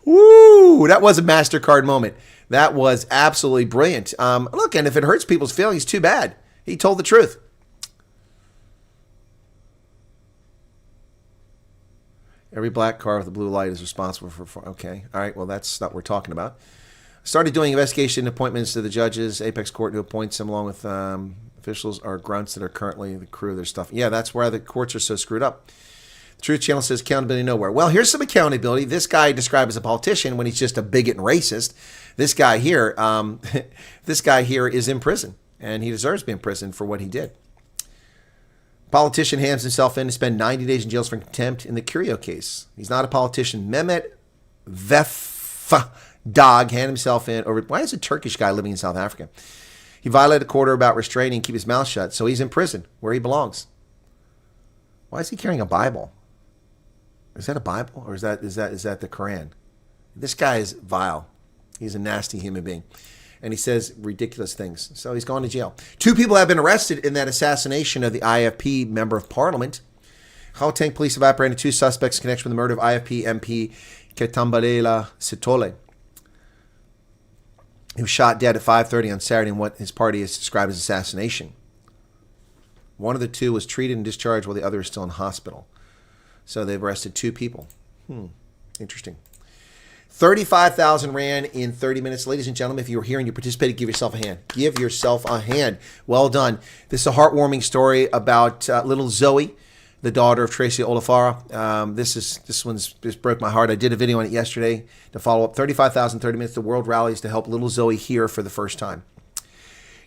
E: Woo! That was a MasterCard moment. That was absolutely brilliant. Look, and if it hurts people's feelings, too bad. He told the truth. Every black car with a blue light is responsible for... Okay. All right. Well, that's not what we're talking about. Started doing investigation appointments to the judges. Apex Court who appoints them along with officials are grunts that are currently the crew of their stuff. Yeah, that's why the courts are so screwed up. The Truth Channel says accountability nowhere. Well, here's some accountability. This guy described as a politician when he's just a bigot and racist. This guy here, is in prison, and he deserves to be in prison for what he did. Politician hands himself in to spend 90 days in jail for contempt in the Curio case. He's not a politician. Mehmet Vefdog handed himself in. Or why is a Turkish guy living in South Africa? He violated a order about restraining, keep his mouth shut, so he's in prison where he belongs. Why is he carrying a Bible? Is that a Bible or is that the Quran? This guy is vile. He's a nasty human being. And he says ridiculous things. So he's gone to jail. 2 people have been arrested in that assassination of the IFP member of parliament. Gauteng police have apprehended 2 suspects in connection with the murder of IFP MP Ketambalela Sitole. He was shot dead at 5:30 on Saturday in what his party has described as assassination. One of the 2 was treated and discharged while the other is still in hospital. So they've arrested 2 people. Interesting. 35,000 Rand in 30 minutes. Ladies and gentlemen, if you were here and you participated, give yourself a hand. Give yourself a hand. Well done. This is a heartwarming story about little Zoe, the daughter of Tracy Olafara. This one's just broke my heart. I did a video on it yesterday to follow up. 35,000, 30 minutes. The world rallies to help little Zoe hear for the first time.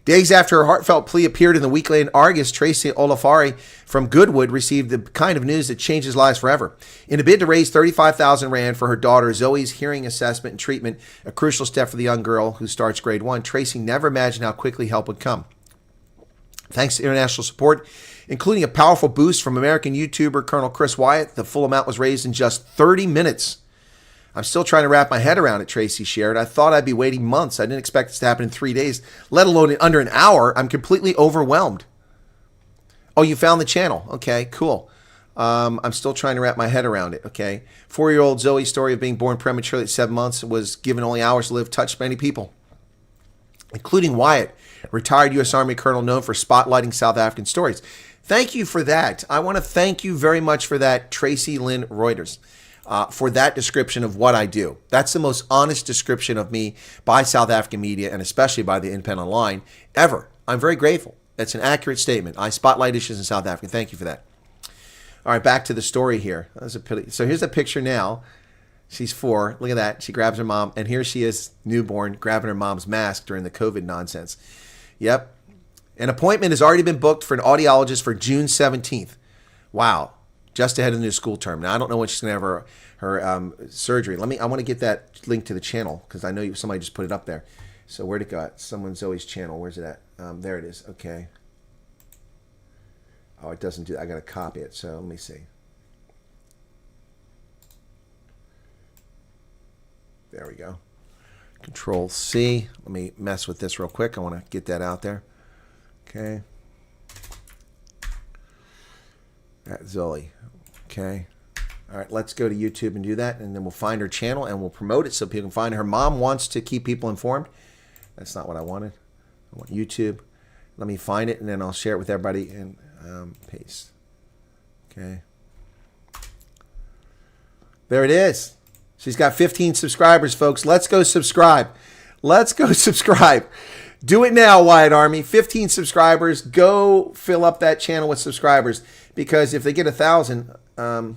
E: Days after her heartfelt plea appeared in the weekly in Argus, Tracy Olafari from Goodwood received the kind of news that changes lives forever. In a bid to raise 35,000 Rand for her daughter Zoe's hearing assessment and treatment, a crucial step for the young girl who starts grade 1, Tracy never imagined how quickly help would come. Thanks to international support, including a powerful boost from American YouTuber Colonel Chris Wyatt, the full amount was raised in just 30 minutes. I'm still trying to wrap my head around it, Tracy shared. I thought I'd be waiting months. I didn't expect this to happen in 3 days, let alone in under an hour. I'm completely overwhelmed. Oh, you found the channel. Okay, cool. I'm still trying to wrap my head around it. Okay. 4-year-old Zoe's story of being born prematurely at 7 months was given only hours to live, touched many people, including Wyatt, retired U.S. Army colonel known for spotlighting South African stories. Thank you for that. I want to thank you very much for that, Tracy Lynn Reuters. For that description of what I do. That's the most honest description of me by South African media and especially by the Independent Online ever. I'm very grateful. That's an accurate statement. I spotlight issues in South Africa. Thank you for that. All right, back to the story here. So here's a picture now. She's 4. Look at that. She grabs her mom, and here she is, newborn, grabbing her mom's mask during the COVID nonsense. Yep. An appointment has already been booked for an audiologist for June 17th. Wow. Just ahead of the new school term. Now, I don't know when she's going to have her surgery. I want to get that link to the channel because I know somebody just put it up there. So where'd it go? Someone's Zoe's channel. Where's it at? There it is. Okay. Oh, it doesn't do that. I got to copy it. So let me see. There we go. Control C. Let me mess with this real quick. I want to get that out there. Okay. Zoe. Okay. All right, let's go to YouTube and do that, and then we'll find her channel and we'll promote it so people can find her. Her mom wants to keep people informed. That's not what I wanted. I want YouTube. Let me find it, and then I'll share it with everybody and paste. Okay. There it is. She's got 15 subscribers, folks. Let's go subscribe. Let's go subscribe. Do it now, Wyatt Army. 15 subscribers. Go fill up that channel with subscribers. Because if they get 1,000, hang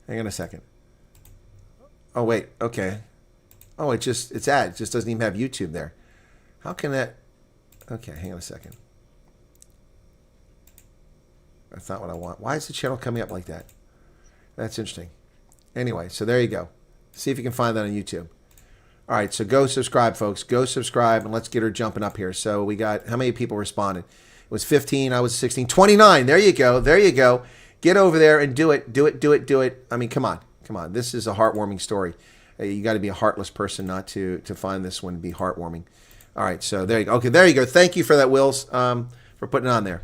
E: on a second. Oh, wait. Okay. Oh, it just doesn't even have YouTube there. How can that? Okay, hang on a second. That's not what I want. Why is the channel coming up like that? That's interesting. Anyway, so there you go. See if you can find that on YouTube. All right, so go subscribe, folks. Go subscribe, and let's get her jumping up here. So we got, how many people responded? It was 15. I was 16. 29. There you go. There you go. Get over there and do it. Do it. Do it. Do it. I mean, come on. Come on. This is a heartwarming story. You got to be a heartless person not to find this one to be heartwarming. All right. So there you go. Okay. There you go. Thank you for that, Wills, for putting it on there.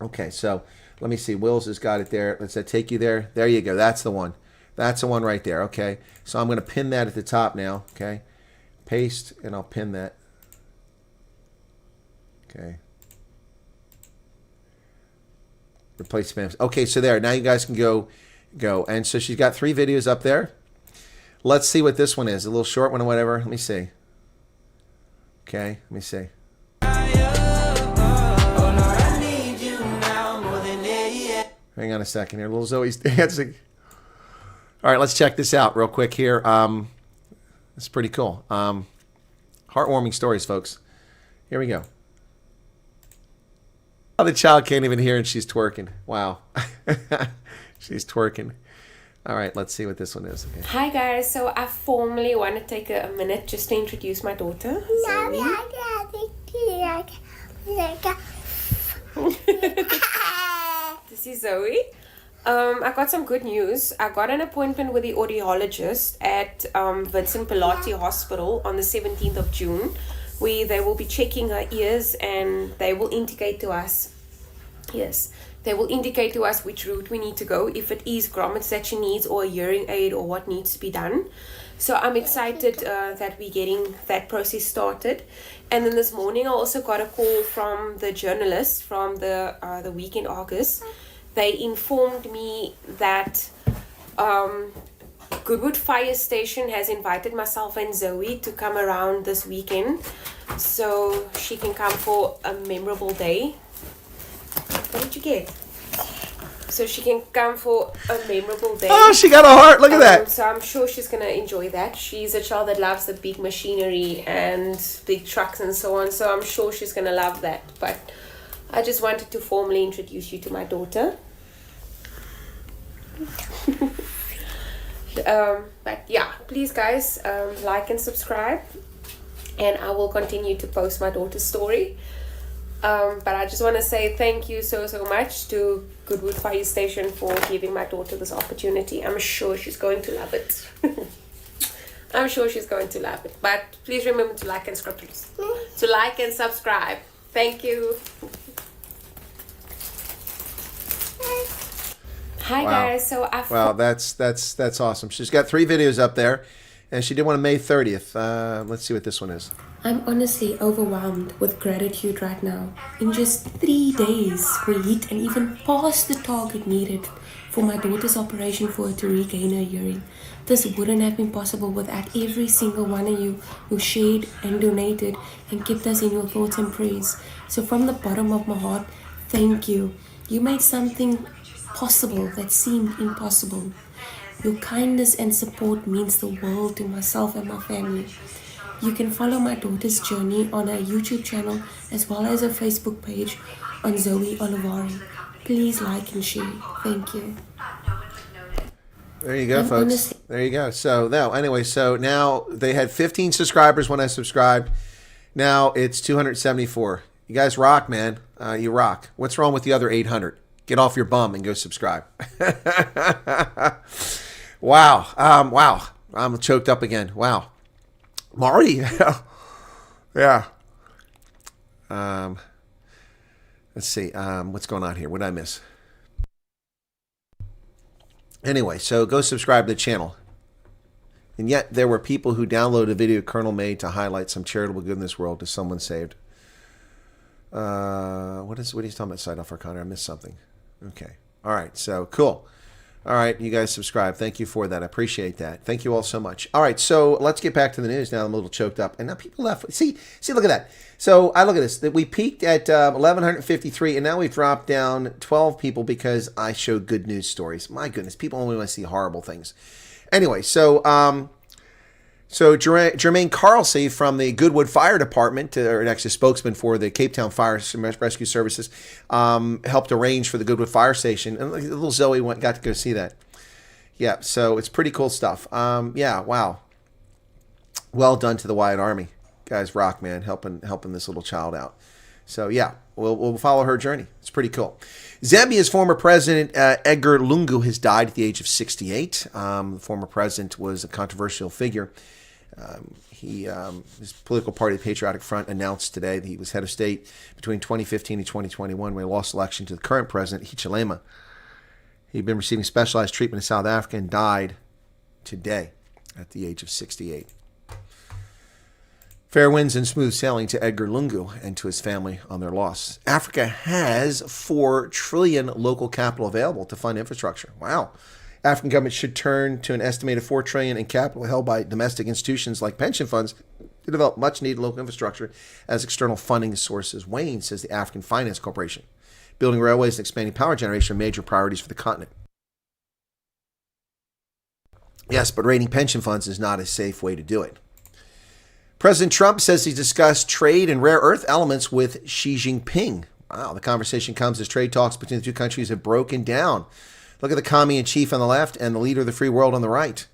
E: Okay. So let me see. Wills has got it there. Let's take you there. There you go. That's the one. That's the one right there. Okay. So I'm going to pin that at the top now. Okay. Paste, and I'll pin that. Okay. Replace spam. Okay, so there. Now you guys can go. And so she's got 3 videos up there. Let's see what this one is. A little short one or whatever. Let me see. Okay, let me see. Hang on a second here. Little Zoe's dancing. All right, let's check this out real quick here. It's pretty cool. Heartwarming stories, folks. Here we go. Oh, the child can't even hear, and she's twerking. Wow. She's twerking. All right, let's see what this one is. Okay.
H: Hi guys, so I formally want to take a minute just to introduce my daughter, Zoe. This is Zoe. I got some good news. I got an appointment with the audiologist at Vincent Pallotti Hospital on the 17th of June, where they will be checking her ears and they will indicate to us, yes, they will indicate to us which route we need to go, if it is grommets that she needs or a hearing aid or what needs to be done. So I'm excited that we're getting that process started. And then this morning I also got a call from the journalist from the Week in August. They informed me that Goodwood Fire Station has invited myself and Zoe to come around this weekend so she can come for a memorable day. What did you get? So she can come for a memorable day.
E: Oh, she got a heart. Look at that.
H: So I'm sure she's going to enjoy that. She's a child that loves the big machinery and big trucks and so on. So I'm sure she's going to love that. But I just wanted to formally introduce you to my daughter. But yeah, please guys, like and subscribe. And I will continue to post my daughter's story. But I just want to say thank you so much to Goodwood Fire Station for giving my daughter this opportunity. I'm sure she's going to love it. I'm sure she's going to love it. But please remember to like and subscribe. To like and subscribe. Thank you. Hi guys. So
E: wow, that's awesome. She's got 3 videos up there, and she did one on May 30th. Let's see what this one is.
H: I'm honestly overwhelmed with gratitude right now. In just 3 days, we hit and even passed the target needed for my daughter's operation for her to regain her hearing. This wouldn't have been possible without every single one of you who shared and donated and kept us in your thoughts and prayers. So from the bottom of my heart, thank you. You made something possible that seemed impossible. Your kindness and support means the world to myself and my family. You can follow my daughter's journey on her YouTube channel as well as her Facebook page on Zoe Olivari. Please like and share. Thank you.
E: There you go, folks. There you go. So now they had 15 subscribers when I subscribed. Now it's 274. You guys rock, man. You rock. What's wrong with the other 800? Get off your bum and go subscribe. Wow. Wow. I'm choked up again. Wow. Marty. Yeah. Let's see. What's going on here? What did I miss? Anyway, so go subscribe to the channel. And yet there were people who downloaded a video Colonel made to highlight some charitable good in this world to someone saved. What is he talking about? Side off our Connor. I missed something. Okay. All right. So cool. All right, you guys subscribe. Thank you for that. I appreciate that. Thank you all so much. All right, so let's get back to the news. Now I'm a little choked up. And now people left. See, look at that. So I look at this. That we peaked at 1,153, and now we've dropped down 12 people because I showed good news stories. My goodness, people only want to see horrible things. Anyway, so Jermaine Carlsey from the Goodwood Fire Department, or actually a spokesman for the Cape Town Fire Rescue Services, helped arrange for the Goodwood Fire Station. And little Zoe got to go see that. Yeah, so it's pretty cool stuff. Yeah, wow. Well done to the Wyatt Army. Guys rock, man, helping this little child out. So yeah, we'll follow her journey. It's pretty cool. Zambia's former president, Edgar Lungu, has died at the age of 68. The former president was a controversial figure. His political party, the Patriotic Front, announced today that he was head of state between 2015 and 2021 when he lost election to the current president, Hichilema. He'd been receiving specialized treatment in South Africa and died today at the age of 68. Fair winds and smooth sailing to Edgar Lungu and to his family on their loss. Africa has $4 trillion local capital available to fund infrastructure. Wow. African government should turn to an estimated $4 trillion in capital held by domestic institutions like pension funds to develop much-needed local infrastructure as external funding sources wane, says the African Finance Corporation. Building railways and expanding power generation are major priorities for the continent. Yes, but raiding pension funds is not a safe way to do it. President Trump says he discussed trade and rare earth elements with Xi Jinping. Wow, the conversation comes as trade talks between the two countries have broken down. Look at the commie in chief on the left and the leader of the free world on the right.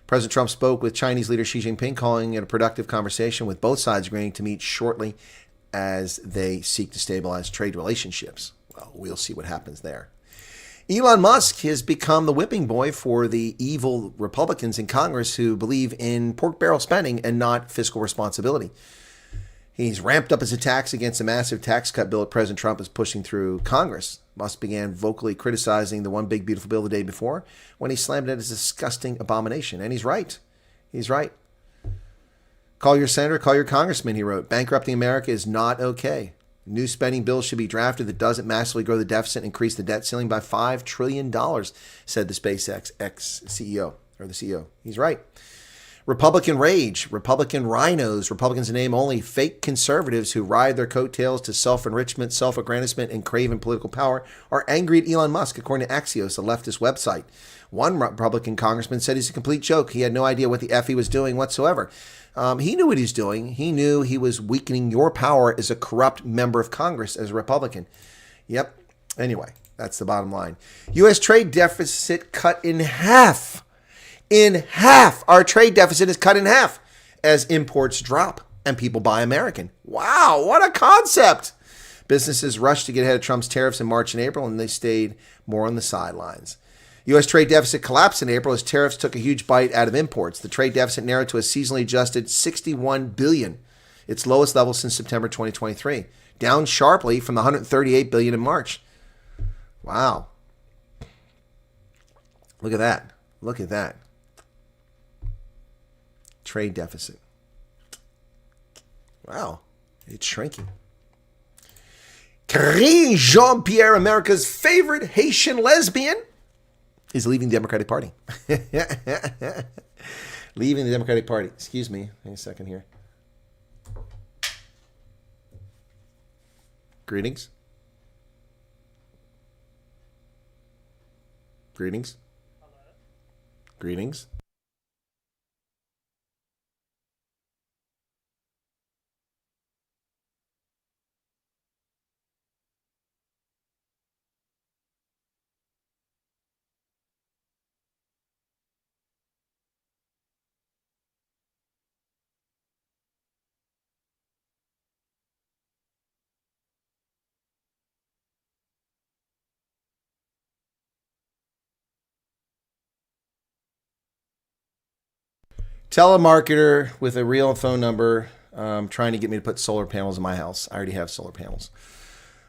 E: President Trump spoke with Chinese leader Xi Jinping, calling it a productive conversation with both sides agreeing to meet shortly as they seek to stabilize trade relationships. Well, we'll see what happens there. Elon Musk has become the whipping boy for the evil Republicans in Congress who believe in pork barrel spending and not fiscal responsibility. He's ramped up his attacks against a massive tax cut bill that President Trump is pushing through Congress. Musk began vocally criticizing the One Big Beautiful Bill the day before when he slammed it as a disgusting abomination. And he's right. He's right. Call your senator, call your congressman, he wrote. Bankrupting America is not okay. New spending bills should be drafted that doesn't massively grow the deficit and increase the debt ceiling by $5 trillion, said the SpaceX ex-CEO, or the CEO. He's right. Republican rage, Republican rhinos, Republicans in name only, fake conservatives who ride their coattails to self-enrichment, self-aggrandizement, and craven political power are angry at Elon Musk, according to Axios, a leftist website. One Republican congressman said he's a complete joke. He had no idea what the F he was doing whatsoever. He knew what he's doing. He knew he was weakening your power as a corrupt member of Congress as a Republican. Yep. Anyway, that's the bottom line. U.S. trade deficit cut in half. In half. Our trade deficit is cut in half as imports drop and people buy American. Wow, what a concept. Businesses rushed to get ahead of Trump's tariffs in March and April, and they stayed more on the sidelines. U.S. trade deficit collapsed in April as tariffs took a huge bite out of imports. The trade deficit narrowed to a seasonally adjusted $61 billion, its lowest level since September 2023, down sharply from the $138 billion in March. Wow. Look at that. Look at that. Trade deficit. Wow. It's shrinking. Karine Jean-Pierre, America's favorite Haitian lesbian, is leaving the Democratic Party. Leaving the Democratic Party. Excuse me. Wait a second here. Greetings. Greetings. Hello. Greetings. Telemarketer with a real phone number trying to get me to put solar panels in my house. I already have solar panels.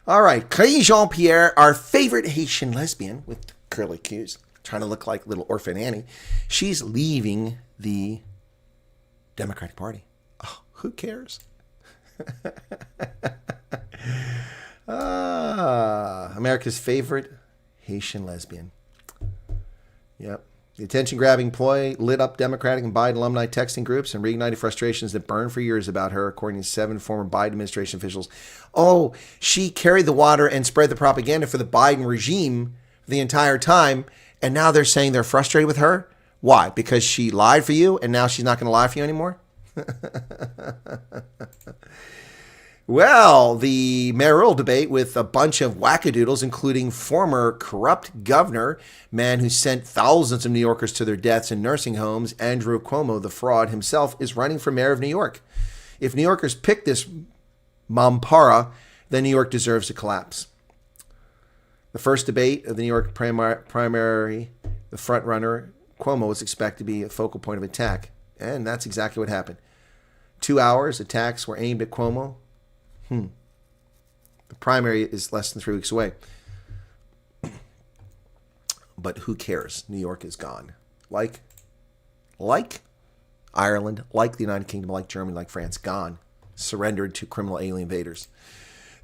E: All right. Karine Jean-Pierre, our favorite Haitian lesbian with curly cues, trying to look like little orphan Annie. She's leaving the Democratic Party. Oh, who cares? America's favorite Haitian lesbian. Yep. The attention-grabbing ploy lit up Democratic and Biden alumni texting groups and reignited frustrations that burned for years about her, according to 7 former Biden administration officials. Oh, she carried the water and spread the propaganda for the Biden regime the entire time, and now they're saying they're frustrated with her? Why? Because she lied for you, and now she's not going to lie for you anymore? Well, the mayoral debate with a bunch of wackadoodles, including former corrupt governor, man who sent thousands of New Yorkers to their deaths in nursing homes, Andrew Cuomo, the fraud himself, is running for mayor of New York. If New Yorkers pick this Mampara, then New York deserves to collapse. The first debate of the New York primary, the front runner, Cuomo, was expected to be a focal point of attack. And that's exactly what happened. 2 hours, attacks were aimed at Cuomo. The primary is less than 3 weeks away. But who cares? New York is gone. Like Ireland, like the United Kingdom, like Germany, like France, gone. Surrendered to criminal alien invaders.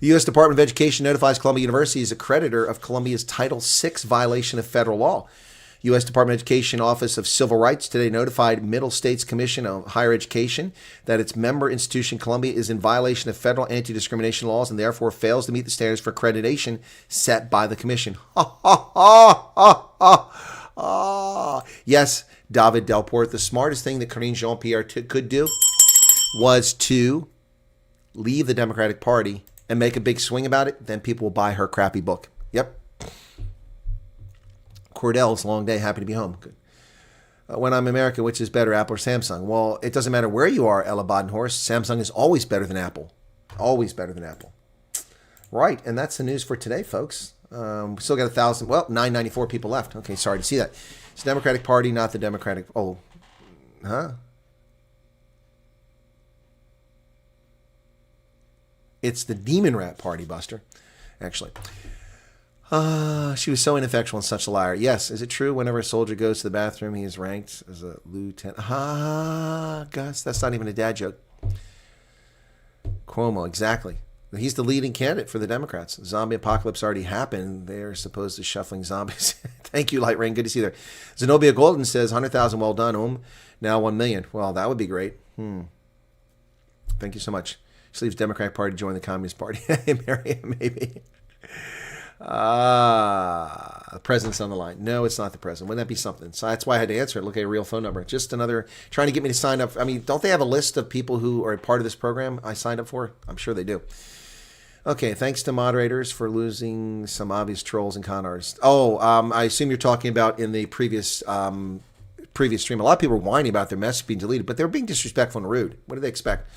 E: The U.S. Department of Education notifies Columbia University as a creditor of Columbia's Title VI violation of federal law. U.S. Department of Education Office of Civil Rights today notified Middle States Commission of Higher Education that its member institution, Columbia, is in violation of federal anti-discrimination laws and therefore fails to meet the standards for accreditation set by the commission. Yes, David Delport, the smartest thing that Karine Jean-Pierre could do was to leave the Democratic Party and make a big swing about it. Then people will buy her crappy book. Yep. Cordell's long day, happy to be home. Good. When I'm America, which is better, Apple or Samsung? Well, it doesn't matter where you are, Ella Badenhorst. Samsung is always better than Apple. Always better than Apple. Right, and that's the news for today, folks. We still got 994 people left. Okay, sorry to see that. It's the Democratic Party, not the Democratic... Oh, huh? It's the Demon Rat Party, Buster, actually. She was so ineffectual and such a liar. Yes, is it true whenever a soldier goes to the bathroom, he is ranked as a lieutenant? Gus, that's not even a dad joke. Cuomo, exactly. He's the leading candidate for the Democrats. The zombie apocalypse already happened. They're supposed to shuffling zombies. Thank you, Light Rain. Good to see you there. Zenobia Golden says, 100,000, well done. Now 1 million. Well, that would be great. Thank you so much. She leaves Democratic Party to join the Communist Party. Mariam, maybe. The president's on the line. No, it's not the president. Wouldn't that be something? So that's why I had to answer it. Look at a real phone number. Just another, trying to get me to sign up. I mean, don't they have a list of people who are a part of this program I signed up for? I'm sure they do. Okay, thanks to moderators for losing some obvious trolls and con artists. Oh, I assume you're talking about in the previous stream. A lot of people were whining about their message being deleted, but they were being disrespectful and rude. What do they expect?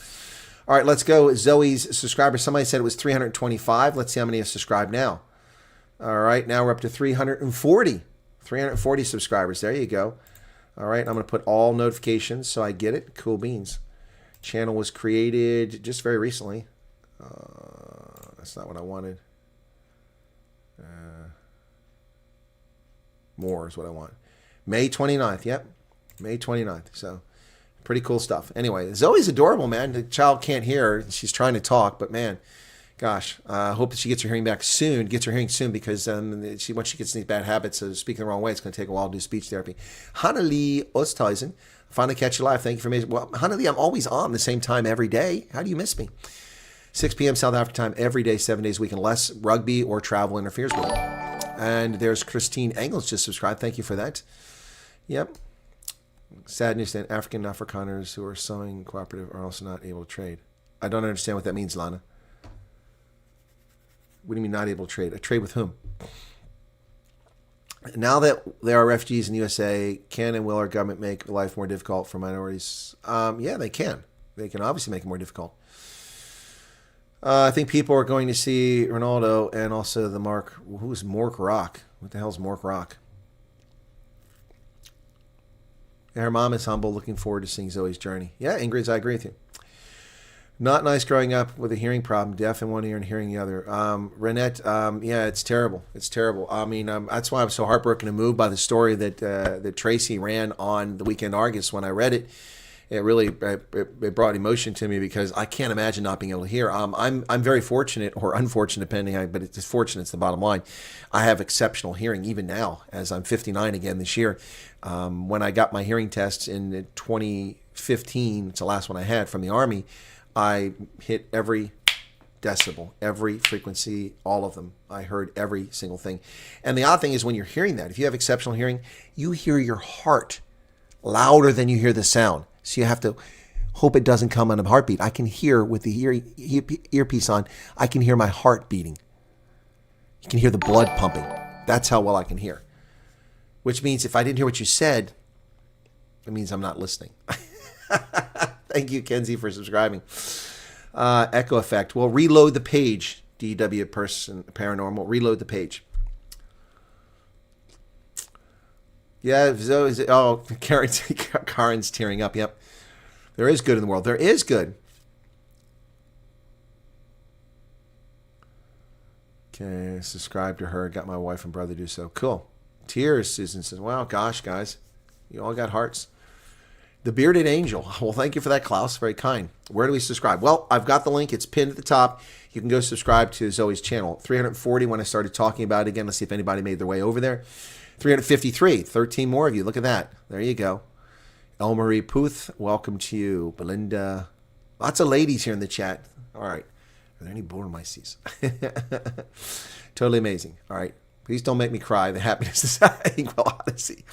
E: All right, let's go. Zoe's subscribers. Somebody said it was 325. Let's see how many have subscribed now. All right, now we're up to 340. 340 subscribers. There you go. All right, I'm going to put all notifications so I get it. Cool beans. Channel was created just very recently. That's not what I wanted. More is what I want. May 29th. Yep. May 29th. So pretty cool stuff. Anyway, Zoe's adorable, man. The child can't hear her. She's trying to talk, but man, gosh, I hope that she gets her hearing back soon. Gets her hearing soon because once she gets in these bad habits of speaking the wrong way, it's going to take a while to do speech therapy. Hannalie Osthuizen, finally catch you live. Thank you for amazing. Well, Hannalie, I'm always on the same time every day. How do you miss me? 6 p.m. South African time every day, 7 days a week, unless rugby or travel interferes with it. And there's Christine Engels just subscribed. Thank you for that. Yep. Sad news that Afrikaners who are sewing cooperative are also not able to trade. I don't understand what that means, Lana. What do you mean not able to trade? A trade with whom? Now that there are refugees in the USA, can and will our government make life more difficult for minorities? Yeah, they can. They can obviously make it more difficult. I think people are going to see Ronaldo and also the who's Mork Rock? What the hell's Mork Rock? And her mom is humble, looking forward to seeing Zoe's journey. Yeah, Ingrid, I agree with you. Not nice growing up with a hearing problem, deaf in one ear and hearing the other. Renette, yeah, it's terrible. It's terrible. I mean, that's why I'm so heartbroken and moved by the story that Tracy ran on the Weekend Argus. When I read it, it really it brought emotion to me because I can't imagine not being able to hear. I'm very fortunate or unfortunate, depending, but it's fortunate. It's the bottom line. I have exceptional hearing even now, as I'm 59 again this year. When I got my hearing tests in 2015, it's the last one I had from the Army. I hit every decibel, every frequency, all of them. I heard every single thing. And the odd thing is when you're hearing that, if you have exceptional hearing, you hear your heart louder than you hear the sound. So you have to hope it doesn't come on a heartbeat. I can hear with the earpiece on, I can hear my heart beating. You can hear the blood pumping. That's how well I can hear. Which means if I didn't hear what you said, it means I'm not listening. Thank you, Kenzie, for subscribing. Echo effect. Well, reload the page, DW person paranormal. Reload the page. Yeah, Karen's tearing up. Yep. There is good in the world. There is good. Okay, subscribe to her. Got my wife and brother to do so. Cool. Tears, Susan says. Wow, gosh, guys. You all got hearts. The Bearded Angel. Well, thank you for that, Klaus. Very kind. Where do we subscribe? Well, I've got the link. It's pinned at the top. You can go subscribe to Zoe's channel. 340 when I started talking about it again. Let's see if anybody made their way over there. 353. 13 more of you. Look at that. There you go. Elmarie Puth, welcome to you. Belinda. Lots of ladies here in the chat. All right. Are there any Burmeises? Totally amazing. All right. Please don't make me cry. The happiness is well, Odyssey.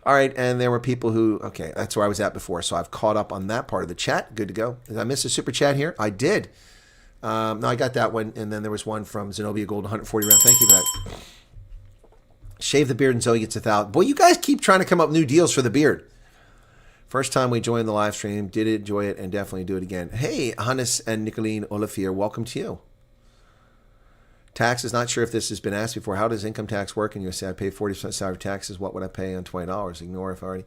E: All right, and there were people who, okay, that's where I was at before, so I've caught up on that part of the chat. Good to go. Did I miss a super chat here? I did. No, I got that one, and then there was one from Zenobia Gold, 140 round. Thank you for that. Shave the beard and Zoe gets 1,000. Boy, you guys keep trying to come up with new deals for the beard. First time we joined the live stream, did enjoy it, and definitely do it again. Hey, Hannes and Nicoline Olivier, welcome to you. Taxes, not sure if this has been asked before. How does income tax work in USA? I pay 40% salary taxes. What would I pay on $20? Ignore if I already.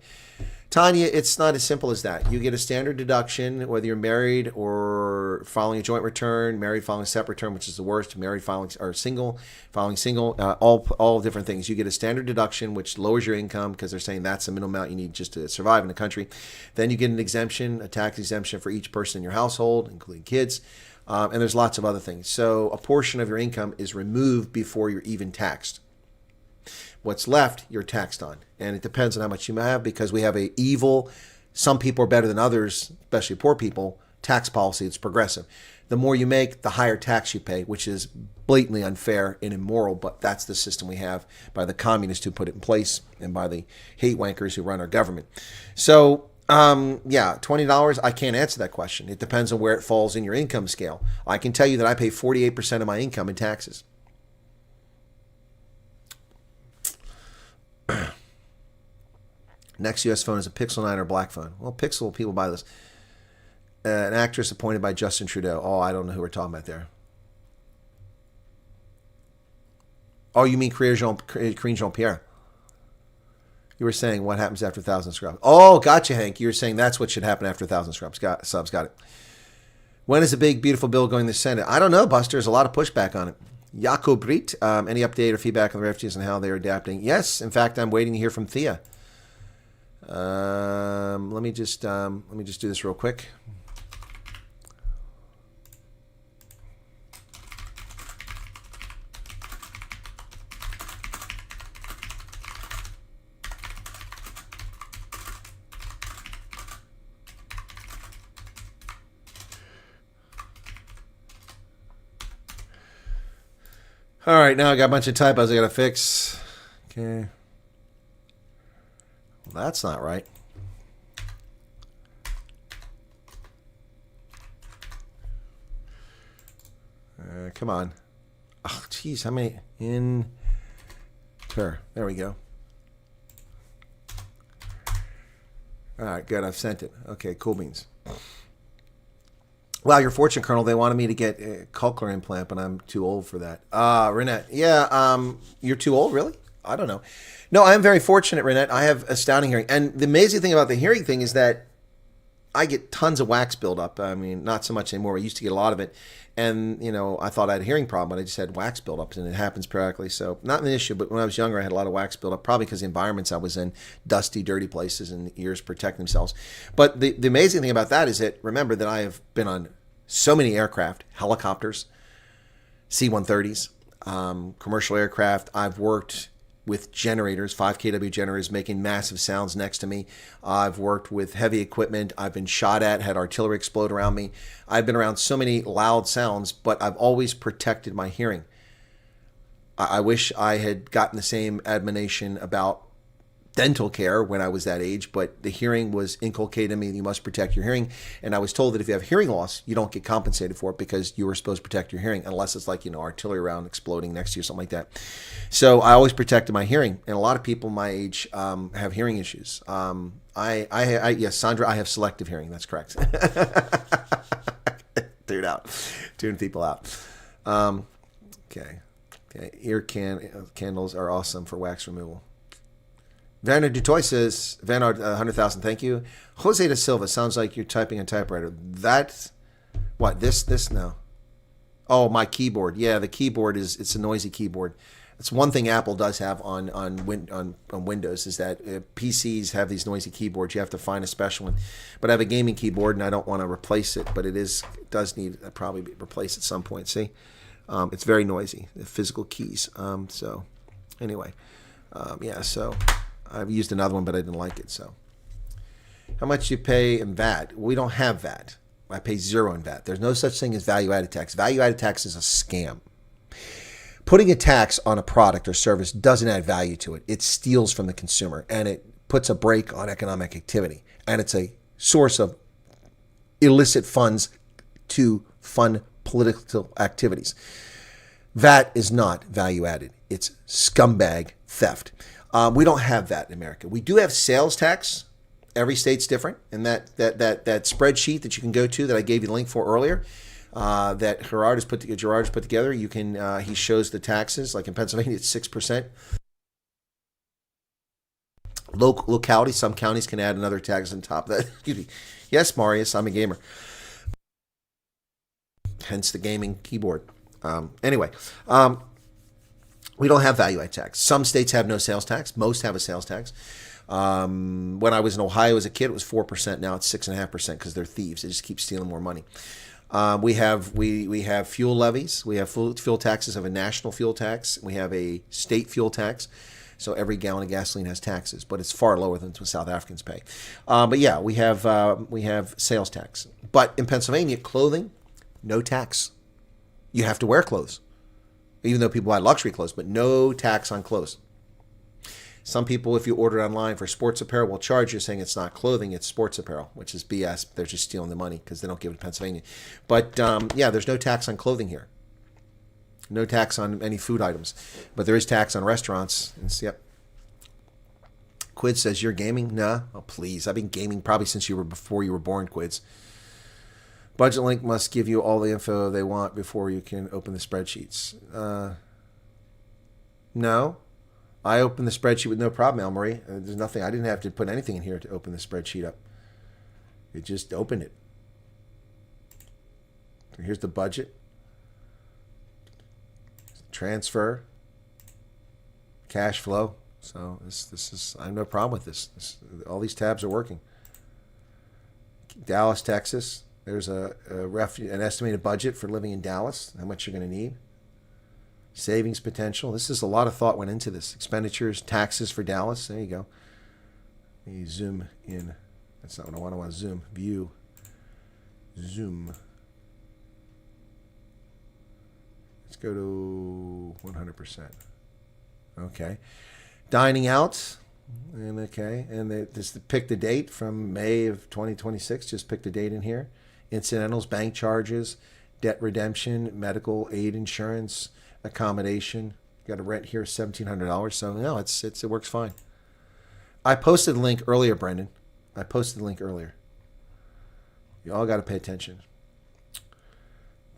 E: Tanya, it's not as simple as that. You get a standard deduction, whether you're married or filing a joint return, married filing a separate return, which is the worst, married filing or single, filing single, all different things. You get a standard deduction, which lowers your income because they're saying that's the minimum amount you need just to survive in the country. Then you get an exemption, a tax exemption for each person in your household, including kids. And there's lots of other things. So a portion of your income is removed before you're even taxed. What's left, you're taxed on. And it depends on how much you have, because we have a evil, some people are better than others, especially poor people, tax policy. It's progressive. The more you make, the higher tax you pay, which is blatantly unfair and immoral, but that's the system we have by the communists who put it in place and by the hate wankers who run our government. So yeah, $20, I can't answer that question. It depends on where it falls in your income scale. I can tell you that I pay 48% of my income in taxes. Next US phone is a Pixel 9 or black phone. Well, Pixel, people buy this. An actress appointed by Justin Trudeau. Oh, I don't know who we're talking about there. Oh, you mean Karine Jean-Pierre. You were saying what happens after 1,000 scrubs. Oh, gotcha, Hank. You were saying that's what should happen after 1,000 scrubs. Subs, got it. When is the big, beautiful bill going to the Senate? I don't know, Buster. There's a lot of pushback on it. Jakob Riet, any update or feedback on the refugees and how they're adapting? Yes, in fact, I'm waiting to hear from Thea. Let me just do this real quick. All right, now I got a bunch of typos I got to fix. Okay. Well, that's not right. Come on. Oh, geez, how many? There we go. All right, good. I've sent it. Okay, cool beans. Wow, you're fortunate, Colonel. They wanted me to get a cochlear implant, but I'm too old for that. Renette. Yeah, you're too old, really? I don't know. No, I'm very fortunate, Renette. I have astounding hearing. And the amazing thing about the hearing thing is that I get tons of wax buildup. I mean, not so much anymore. I used to get a lot of it. And, you know, I thought I had a hearing problem, but I just had wax buildup, and it happens periodically. So not an issue, but when I was younger, I had a lot of wax buildup, probably because the environments I was in, dusty, dirty places, and the ears protect themselves. But the amazing thing about that is that, remember that I have been on so many aircraft, helicopters, C-130s, commercial aircraft. I've worked with generators, 5 kW generators, making massive sounds next to me. I've worked with heavy equipment. I've been shot at, had artillery explode around me. I've been around so many loud sounds, but I've always protected my hearing. I wish I had gotten the same admonition about dental care when I was that age, but the hearing was inculcated in me. You must protect your hearing. And I was told that if you have hearing loss, you don't get compensated for it because you were supposed to protect your hearing, unless it's like, you know, artillery round exploding next to you, something like that. So I always protected my hearing. And a lot of people my age have hearing issues. Yes, Sandra, I have selective hearing. That's correct. Tune people out. Okay. Ear candles are awesome for wax removal. Vanner Dutoy says, Vanard, 100,000, thank you. Jose da Silva, sounds like you're typing a typewriter. That's, what, this? No. Oh, my keyboard. Yeah, the keyboard it's a noisy keyboard. It's one thing Apple does have on Windows is that PCs have these noisy keyboards. You have to find a special one. But I have a gaming keyboard, and I don't want to replace it, but it does need to probably be replaced at some point. See? It's very noisy, the physical keys. So, anyway. Yeah, so I've used another one, but I didn't like it. So, how much do you pay in VAT? We don't have VAT. I pay zero in VAT. There's no such thing as value-added tax. Value-added tax is a scam. Putting a tax on a product or service doesn't add value to it. It steals from the consumer, and it puts a brake on economic activity. And it's a source of illicit funds to fund political activities. VAT is not value-added. It's scumbag theft. We don't have that in America. We do have sales tax, Every state's different, and that spreadsheet that you can go to that I gave you the link for earlier, that Gerard has put together. You can he shows the taxes. Like in Pennsylvania, it's 6%. Locality, some counties can add another tax on top of that. Excuse me. Yes, Marius, I'm a gamer. Hence the gaming keyboard. Anyway, we don't have value add tax. Some states have no sales tax. Most have a sales tax. When I was in Ohio as a kid, it was 4%. Now it's 6.5% because they're thieves. They just keep stealing more money. We have fuel levies. We have fuel taxes. Have a national fuel tax. We have a state fuel tax. So every gallon of gasoline has taxes, but it's far lower than what South Africans pay. But yeah, we have sales tax. But in Pennsylvania, clothing, no tax. You have to wear clothes, even though people buy luxury clothes, but no tax on clothes. Some people, if you order online for sports apparel, will charge you saying it's not clothing, it's sports apparel, which is BS. They're just stealing the money because they don't give it to Pennsylvania. But yeah, there's no tax on clothing here. No tax on any food items, but there is tax on restaurants. Yep. Quid says, you're gaming? Nah. Oh, please. I've been gaming probably since before you were born, Quids. Budget Link must give you all the info they want before you can open the spreadsheets. No. I opened the spreadsheet with no problem, El Marie. There's nothing. I didn't have to put anything in here to open the spreadsheet up. It just opened it. Here's the budget. Transfer, cash flow. So this is, I have no problem with this. All these tabs are working. Dallas, Texas. There's an estimated budget for living in Dallas. How much you're going to need. Savings potential. This is a lot of thought went into this. Expenditures, taxes for Dallas. There you go. Let me zoom in. That's not what I want. I want to zoom. View. Zoom. Let's go to 100%. Okay. Dining out. And okay. And just pick the date from May of 2026. Just pick the date in here. Incidentals, bank charges, debt redemption, medical aid insurance, accommodation. Got a rent here, $1,700. So no, it works fine. I posted the link earlier, Brendan. I posted the link earlier. You all got to pay attention.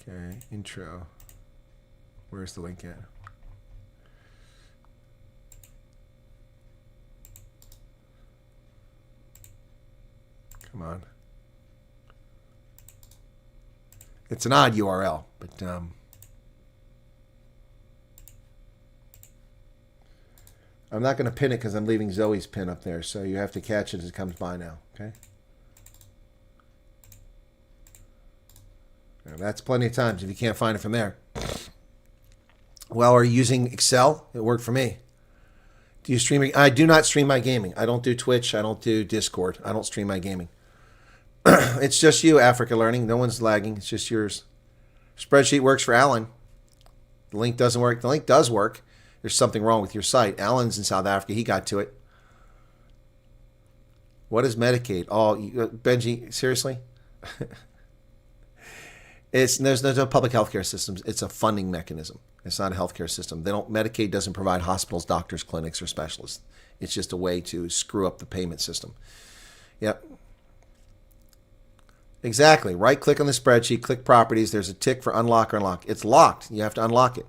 E: Okay, intro. Where's the link at? Come on. It's an odd URL, but I'm not going to pin it because I'm leaving Zoe's pin up there, so you have to catch it as it comes by now, okay? Now, that's plenty of times if you can't find it from there. Well, are you using Excel? It worked for me. Do you stream? I do not stream my gaming. I don't do Twitch. I don't do Discord. I don't stream my gaming. It's just you, Africa Learning. No one's lagging. It's just yours. Spreadsheet works for Alan. The link doesn't work. The link does work. There's something wrong with your site. Alan's in South Africa. He got to it. What is Medicaid? Oh, Benji, seriously? There's no public healthcare systems. It's a funding mechanism. It's not a healthcare system. Medicaid doesn't provide hospitals, doctors, clinics, or specialists. It's just a way to screw up the payment system. Yep. Exactly. Right click on the spreadsheet, click properties. There's a tick for unlock or unlock. It's locked. You have to unlock it.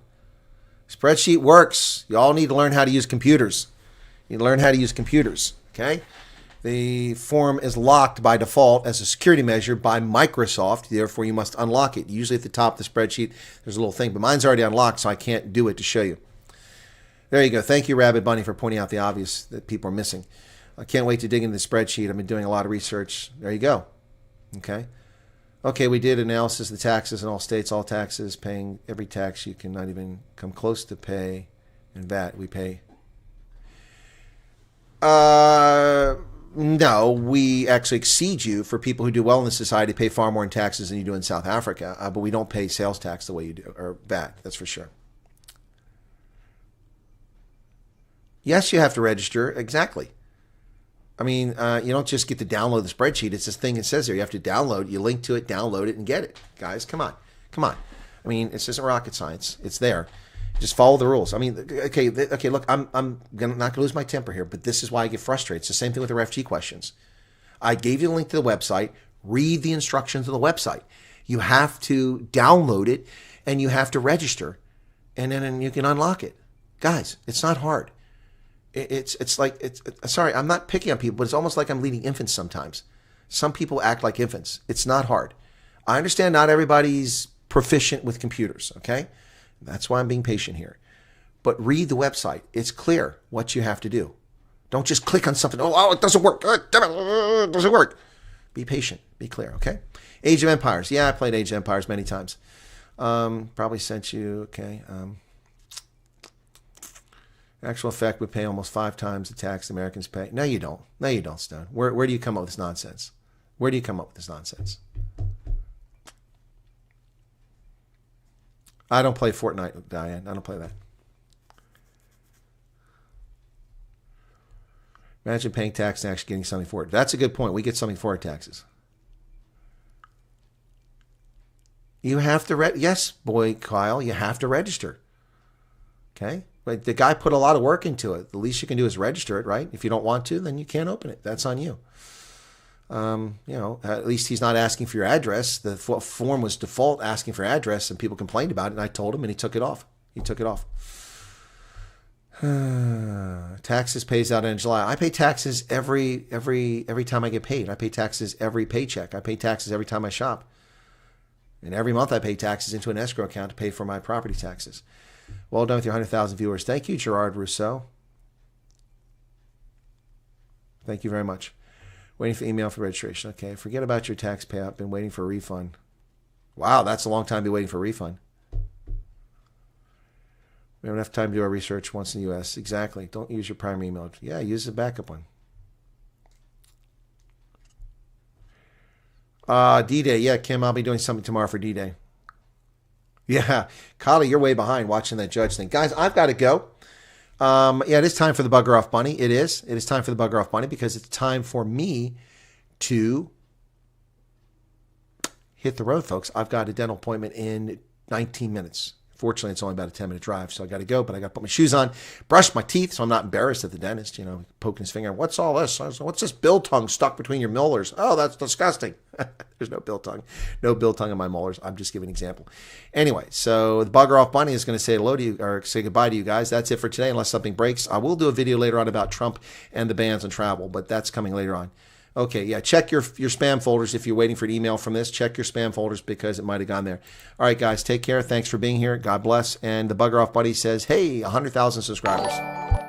E: Spreadsheet works. You all need to learn how to use computers. You need to learn how to use computers. Okay? The form is locked by default as a security measure by Microsoft. Therefore, you must unlock it. Usually at the top of the spreadsheet, there's a little thing. But mine's already unlocked, so I can't do it to show you. There you go. Thank you, Rabbit Bunny, for pointing out the obvious that people are missing. I can't wait to dig into the spreadsheet. I've been doing a lot of research. There you go. Okay. Okay, we did analysis of the taxes in all states, all taxes, paying every tax you can not even come close to pay. And VAT, we pay. No, we actually exceed you for people who do well in the society, pay far more in taxes than you do in South Africa. But we don't pay sales tax the way you do, or VAT, that's for sure. Yes, you have to register, exactly. I mean, you don't just get to download the spreadsheet. It's this thing that says there. You have to download. You link to it, download it, and get it. Guys, come on. Come on. I mean, this isn't rocket science. It's there. Just follow the rules. I mean, okay, look, I'm not going to lose my temper here, but this is why I get frustrated. It's the same thing with the refugee questions. I gave you the link to the website. Read the instructions of the website. You have to download it and you have to register, and then you can unlock it. Guys, it's not hard. It's like, sorry, I'm not picking on people, but it's almost like I'm leading infants sometimes. Some people act like infants. It's not hard. I understand not everybody's proficient with computers, okay? That's why I'm being patient here. But read the website. It's clear what you have to do. Don't just click on something. Oh, it doesn't work. It doesn't work. Be patient. Be clear, okay? Age of Empires. Yeah, I played Age of Empires many times. Probably sent you, okay. Actual effect would pay almost 5 times the tax the Americans pay. No, you don't. No, you don't, Stone. Where do you come up with this nonsense? Where do you come up with this nonsense? I don't play Fortnite, Diane. I don't play that. Imagine paying tax and actually getting something for it. That's a good point. We get something for our taxes. You have to, yes, boy, Kyle, you have to register. Okay? But the guy put a lot of work into it. The least you can do is register it, right? If you don't want to, then you can't open it. That's on you. At least he's not asking for your address. The form was default asking for address, and people complained about it, and I told him, and he took it off. Taxes pays out in July. I pay taxes every time I get paid. I pay taxes every paycheck. I pay taxes every time I shop. And every month I pay taxes into an escrow account to pay for my property taxes. Well done with your 100,000 viewers. Thank you, Gerard Rousseau. Thank you very much. Waiting for email for registration. Okay, forget about your tax payout. Been waiting for a refund. Wow, that's a long time to be waiting for a refund. We don't have time to do our research once in the U.S. Exactly. Don't use your primary email. Yeah, use the backup one. D-Day. Yeah, Kim, I'll be doing something tomorrow for D-Day. Yeah, Kali, you're way behind watching that judge thing. Guys, I've got to go. It is time for the Bugger Off Bunny. It is. It is time for the Bugger Off Bunny because it's time for me to hit the road, folks. I've got a dental appointment in 19 minutes. Fortunately, it's only about a 10-minute drive, so I got to go, but I got to put my shoes on, brush my teeth, so I'm not embarrassed at the dentist, poking his finger. What's all this? What's this biltong stuck between your molars? Oh, that's disgusting. There's no biltong. No biltong in my molars. I'm just giving an example. Anyway, so the Bugger Off Bunny is going to say hello to you, or say goodbye to you guys. That's it for today, unless something breaks. I will do a video later on about Trump and the bans on travel, but that's coming later on. Okay, yeah, check your spam folders if you're waiting for an email from this. Check your spam folders because it might have gone there. All right, guys, take care. Thanks for being here. God bless. And the Bugger Off Buddy says, hey, 100,000 subscribers.